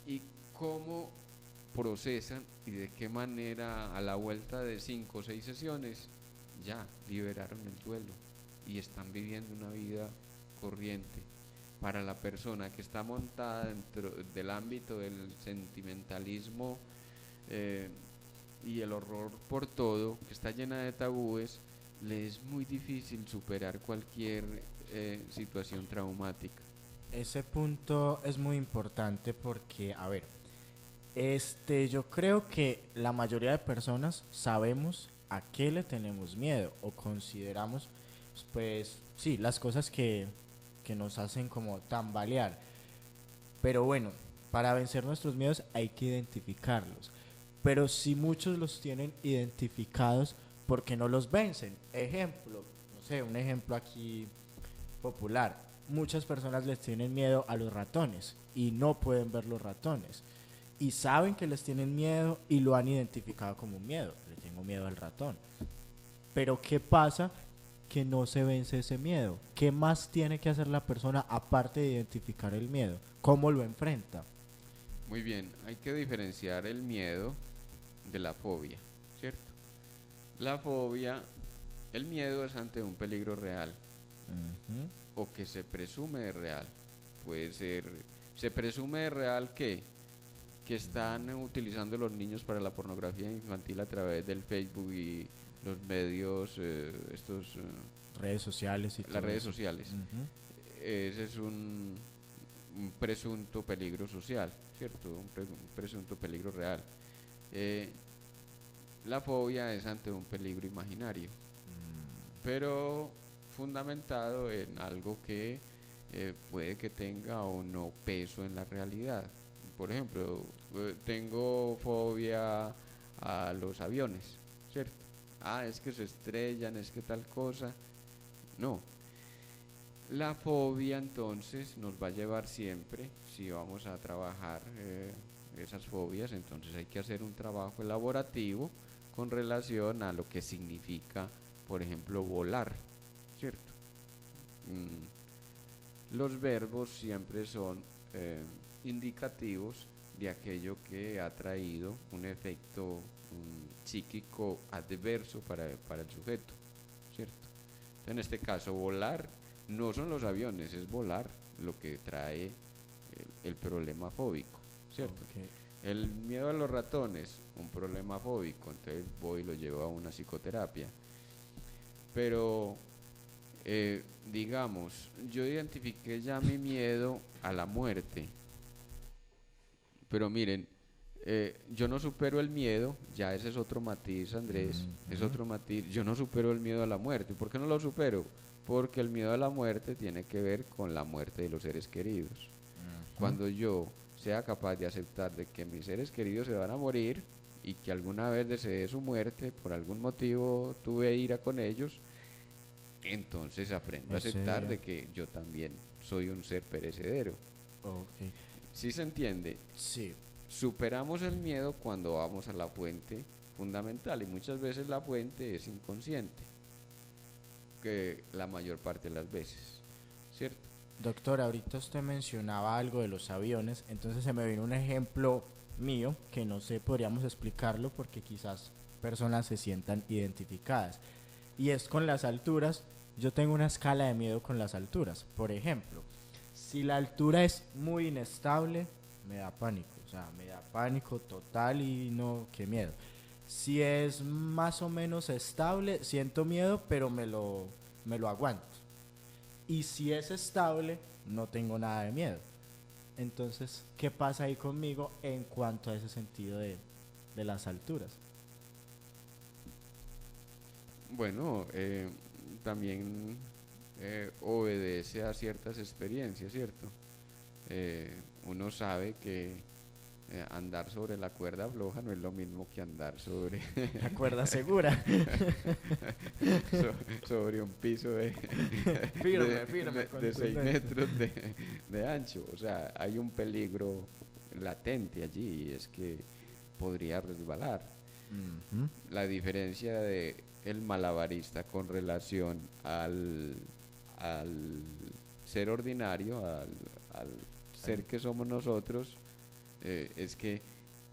Speaker 2: y cómo procesan y de qué manera a la vuelta de 5 o 6 sesiones ya liberaron el duelo y están viviendo una vida corriente. Para la persona que está montada dentro del ámbito del sentimentalismo y el horror por todo, que está llena de tabúes, le es muy difícil superar cualquier situación traumática.
Speaker 4: Ese punto es muy importante porque, a ver, yo creo que la mayoría de personas sabemos a qué le tenemos miedo o consideramos, pues, sí, las cosas que nos hacen como tambalear. Pero bueno, para vencer nuestros miedos hay que identificarlos. pero sí muchos los tienen identificados porque no los vencen. Ejemplo, no sé, un ejemplo aquí popular. Muchas personas les tienen miedo a los ratones y no pueden ver los ratones. Y saben que les tienen miedo y lo han identificado como un miedo. Le tengo miedo al ratón. Pero ¿qué pasa? Que no se vence ese miedo. ¿Qué más tiene que hacer la persona aparte de identificar el miedo? ¿Cómo lo enfrenta?
Speaker 2: Muy bien, hay que diferenciar el miedo de la fobia, ¿cierto? La fobia, el miedo es ante un peligro real o que se presume de real. Puede ser, se presume de real que están utilizando los niños para la pornografía infantil a través del Facebook y los medios,
Speaker 4: Redes sociales y todo
Speaker 2: las redes
Speaker 4: eso.
Speaker 2: sociales. Ese es un presunto peligro social, ¿cierto? Un presunto peligro real. La fobia es ante un peligro imaginario, pero fundamentado en algo que puede que tenga o no peso en la realidad. Por ejemplo, tengo fobia a los aviones, ¿cierto? Es que se estrellan, es que tal cosa. No. La fobia entonces nos va a llevar siempre, si vamos a trabajar esas fobias, entonces hay que hacer un trabajo elaborativo con relación a lo que significa, por ejemplo, volar, ¿cierto? Los verbos siempre son indicativos de aquello que ha traído un efecto psíquico adverso para el sujeto, ¿cierto? Entonces, en este caso, volar no son los aviones, es volar lo que trae el problema fóbico, ¿cierto?
Speaker 4: Okay.
Speaker 2: El miedo a los ratones, un problema fóbico, entonces voy y lo llevo a una psicoterapia. Pero, digamos, yo identifiqué ya mi miedo a la muerte, pero miren, yo no supero el miedo, ya ese es otro matiz, Andrés, es otro matiz, yo no supero el miedo a la muerte. ¿Por qué no lo supero? Porque el miedo a la muerte tiene que ver con la muerte de los seres queridos. Cuando yo sea capaz de aceptar de que mis seres queridos se van a morir y que alguna vez deseé su muerte, por algún motivo tuve ira con ellos, entonces aprendo a aceptar de que yo también soy un ser perecedero.
Speaker 4: Okay.
Speaker 2: ¿Sí se entiende?
Speaker 4: Sí.
Speaker 2: Superamos el miedo cuando vamos a la fuente fundamental, y muchas veces la fuente es inconsciente, que la mayor parte de las veces, ¿cierto?
Speaker 4: Doctor, ahorita usted mencionaba algo de los aviones, entonces se me vino un ejemplo mío que no sé, podríamos explicarlo porque quizás personas se sientan identificadas. Y es con las alturas. Yo tengo una escala de miedo con las alturas. Por ejemplo, si la altura es muy inestable, me da pánico. O sea, me da pánico total y no, qué miedo. Si es más o menos estable, siento miedo, pero me lo aguanto. Y si es estable, no tengo nada de miedo. Entonces, ¿qué pasa ahí conmigo en cuanto a ese sentido de las alturas?
Speaker 2: Bueno, también obedece a ciertas experiencias, ¿cierto? Uno sabe que andar sobre la cuerda floja no es lo mismo que andar sobre
Speaker 4: la cuerda segura.
Speaker 2: sobre un piso de
Speaker 4: firme,
Speaker 2: de 6 metros de ancho. O sea, hay un peligro latente allí, y es que podría resbalar. La diferencia de el malabarista con relación al ser ordinario, al ser que somos nosotros, es que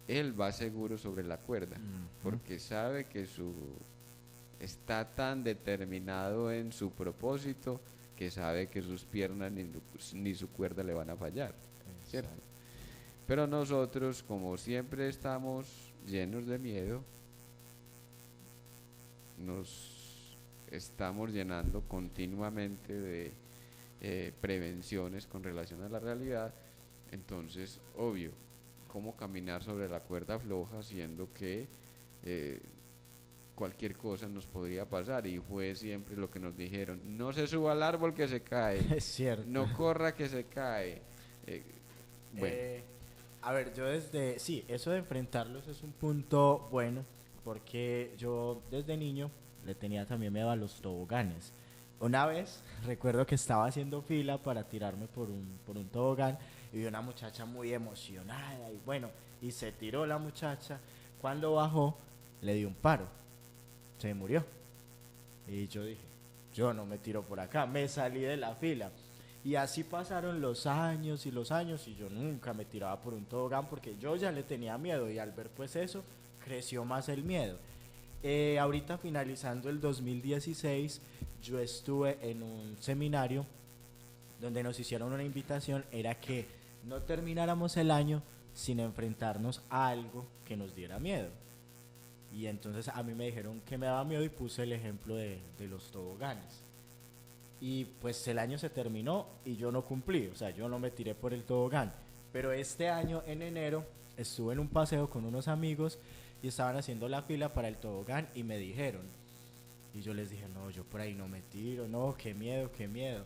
Speaker 2: él va seguro sobre la cuerda, porque sabe que está tan determinado en su propósito que sabe que sus piernas ni su cuerda le van a fallar, ¿cierto? Pero nosotros, como siempre estamos llenos de miedo, nos estamos llenando continuamente de prevenciones con relación a la realidad. Entonces, obvio, cómo caminar sobre la cuerda floja, siendo que cualquier cosa nos podría pasar, y fue siempre lo que nos dijeron: no se suba al árbol que se cae,
Speaker 4: es cierto,
Speaker 2: no corra que se cae. Bueno,
Speaker 4: A ver, sí, eso de enfrentarlos es un punto bueno, porque yo desde niño le tenía también miedo a los toboganes. Una vez recuerdo que estaba haciendo fila para tirarme por un tobogán y vi una muchacha muy emocionada y bueno, y se tiró la muchacha. Cuando bajó, le dio un paro, se murió. Y yo dije, yo no me tiro por acá, me salí de la fila. Y así pasaron los años y yo nunca me tiraba por un tobogán porque yo ya le tenía miedo y al ver pues eso, creció más el miedo. Ahorita finalizando el 2016, yo estuve en un seminario donde nos hicieron una invitación, era que no termináramos el año sin enfrentarnos a algo que nos diera miedo. Y entonces a mí me dijeron que me daba miedo y puse el ejemplo de los toboganes. Y pues el año se terminó y yo no cumplí, o sea, yo no me tiré por el tobogán. Pero este año, en enero, estuve en un paseo con unos amigos y estaban haciendo la fila para el tobogán y me dijeron. Y yo les dije, no, yo por ahí no me tiro, no, qué miedo, qué miedo.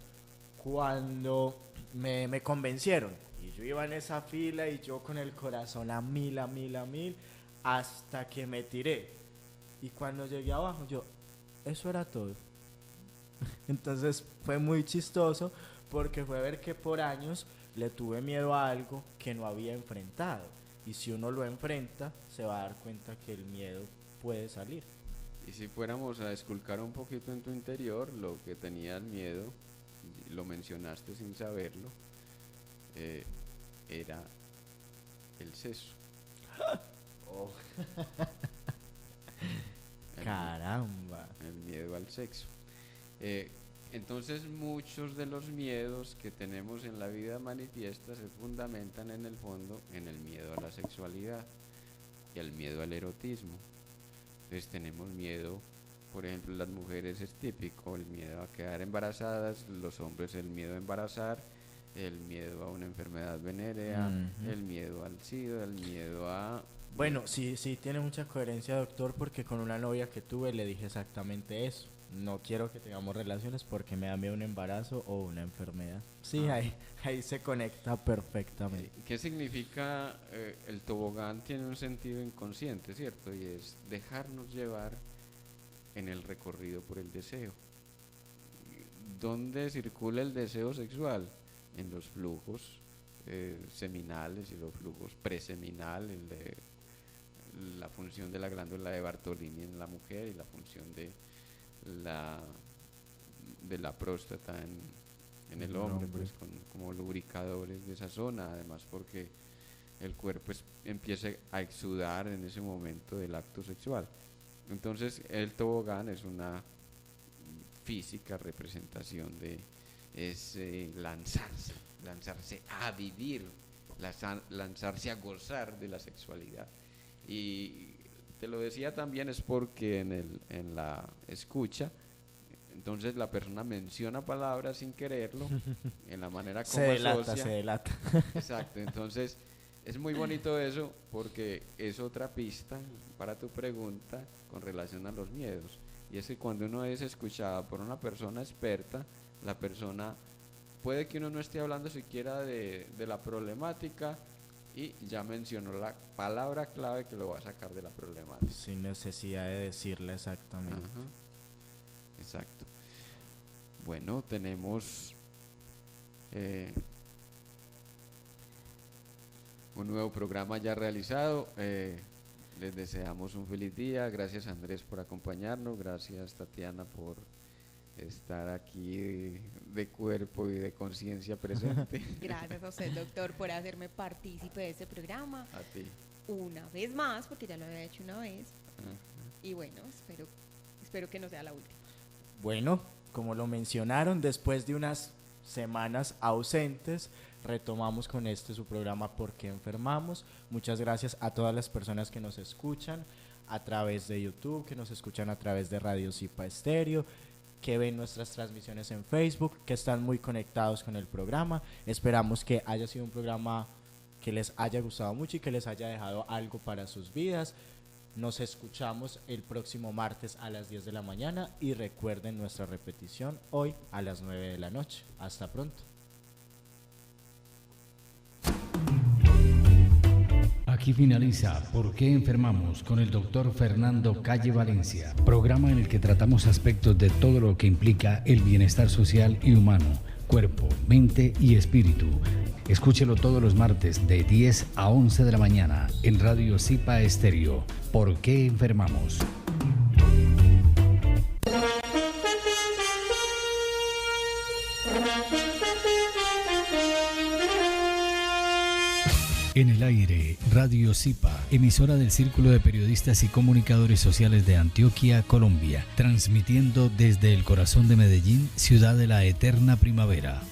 Speaker 4: Cuando me convencieron y yo iba en esa fila y yo con el corazón a mil, hasta que me tiré. Y cuando llegué abajo, eso era todo. Entonces fue muy chistoso porque fue ver que por años le tuve miedo a algo que no había enfrentado. Y si uno lo enfrenta, se va a dar cuenta que el miedo puede salir.
Speaker 2: Y si fuéramos a esculcar un poquito en tu interior, lo que tenías miedo, lo mencionaste sin saberlo, era el sexo.
Speaker 4: Oh. Caramba.
Speaker 2: El miedo al sexo. Entonces muchos de los miedos que tenemos en la vida manifiesta se fundamentan en el fondo en el miedo a la sexualidad y el miedo al erotismo. Entonces tenemos miedo, por ejemplo, las mujeres es típico el miedo a quedar embarazadas, los hombres el miedo a embarazar, el miedo a una enfermedad venérea, el miedo al SIDA, el miedo a...
Speaker 4: Bueno, sí, tiene mucha coherencia, doctor, porque con una novia que tuve le dije exactamente eso. No quiero que tengamos relaciones porque me da miedo un embarazo o una enfermedad. Sí, ahí se conecta perfectamente.
Speaker 2: ¿Qué significa? El tobogán tiene un sentido inconsciente, ¿cierto? Y es dejarnos llevar en el recorrido por el deseo. ¿Dónde circula el deseo sexual? En los flujos seminales y los flujos preseminal, el de la función de la glándula de Bartolini en la mujer y la función de la próstata en el hombre, pues como lubricadores de esa zona, además porque el cuerpo empieza a exudar en ese momento del acto sexual. Entonces el tobogán es una física representación de ese lanzarse a vivir, lanzarse a gozar de la sexualidad. Y te lo decía también es porque en la escucha, entonces la persona menciona palabras sin quererlo, en la manera como
Speaker 4: se delata.
Speaker 2: Exacto, entonces es muy bonito eso porque es otra pista para tu pregunta con relación a los miedos. Y es que cuando uno es escuchado por una persona experta, la persona puede que uno no esté hablando siquiera de la problemática, y ya mencionó la palabra clave que lo va a sacar de la problemática.
Speaker 4: Sin necesidad de decirle exactamente.
Speaker 2: Ajá. Exacto. Bueno, tenemos un nuevo programa ya realizado. Les deseamos un feliz día. Gracias, Andrés, por acompañarnos. Gracias, Tatiana, por estar aquí de cuerpo y de conciencia presente.
Speaker 3: Gracias a usted, doctor, por hacerme partícipe de este programa.
Speaker 2: A ti.
Speaker 3: Una vez más, porque ya lo había hecho una vez.
Speaker 2: Ajá.
Speaker 3: Y bueno, espero que no sea la última.
Speaker 4: Bueno, como lo mencionaron, después de unas semanas ausentes, retomamos con su programa ¿Por qué enfermamos? Muchas gracias a todas las personas que nos escuchan a través de YouTube, que nos escuchan a través de Radio Zipa Estéreo, que ven nuestras transmisiones en Facebook, que están muy conectados con el programa. Esperamos que haya sido un programa que les haya gustado mucho y que les haya dejado algo para sus vidas. Nos escuchamos el próximo martes a las 10 de la mañana y recuerden nuestra repetición hoy a las 9 de la noche. Hasta pronto.
Speaker 1: Aquí finaliza ¿Por qué enfermamos? Con el doctor Fernando Calle Valencia, programa en el que tratamos aspectos de todo lo que implica el bienestar social y humano, cuerpo, mente y espíritu. Escúchelo todos los martes de 10 a 11 de la mañana en Radio Zipa Estéreo. ¿Por qué enfermamos? En el aire, Radio Zipa, emisora del Círculo de Periodistas y Comunicadores Sociales de Antioquia, Colombia, transmitiendo desde el corazón de Medellín, ciudad de la eterna primavera.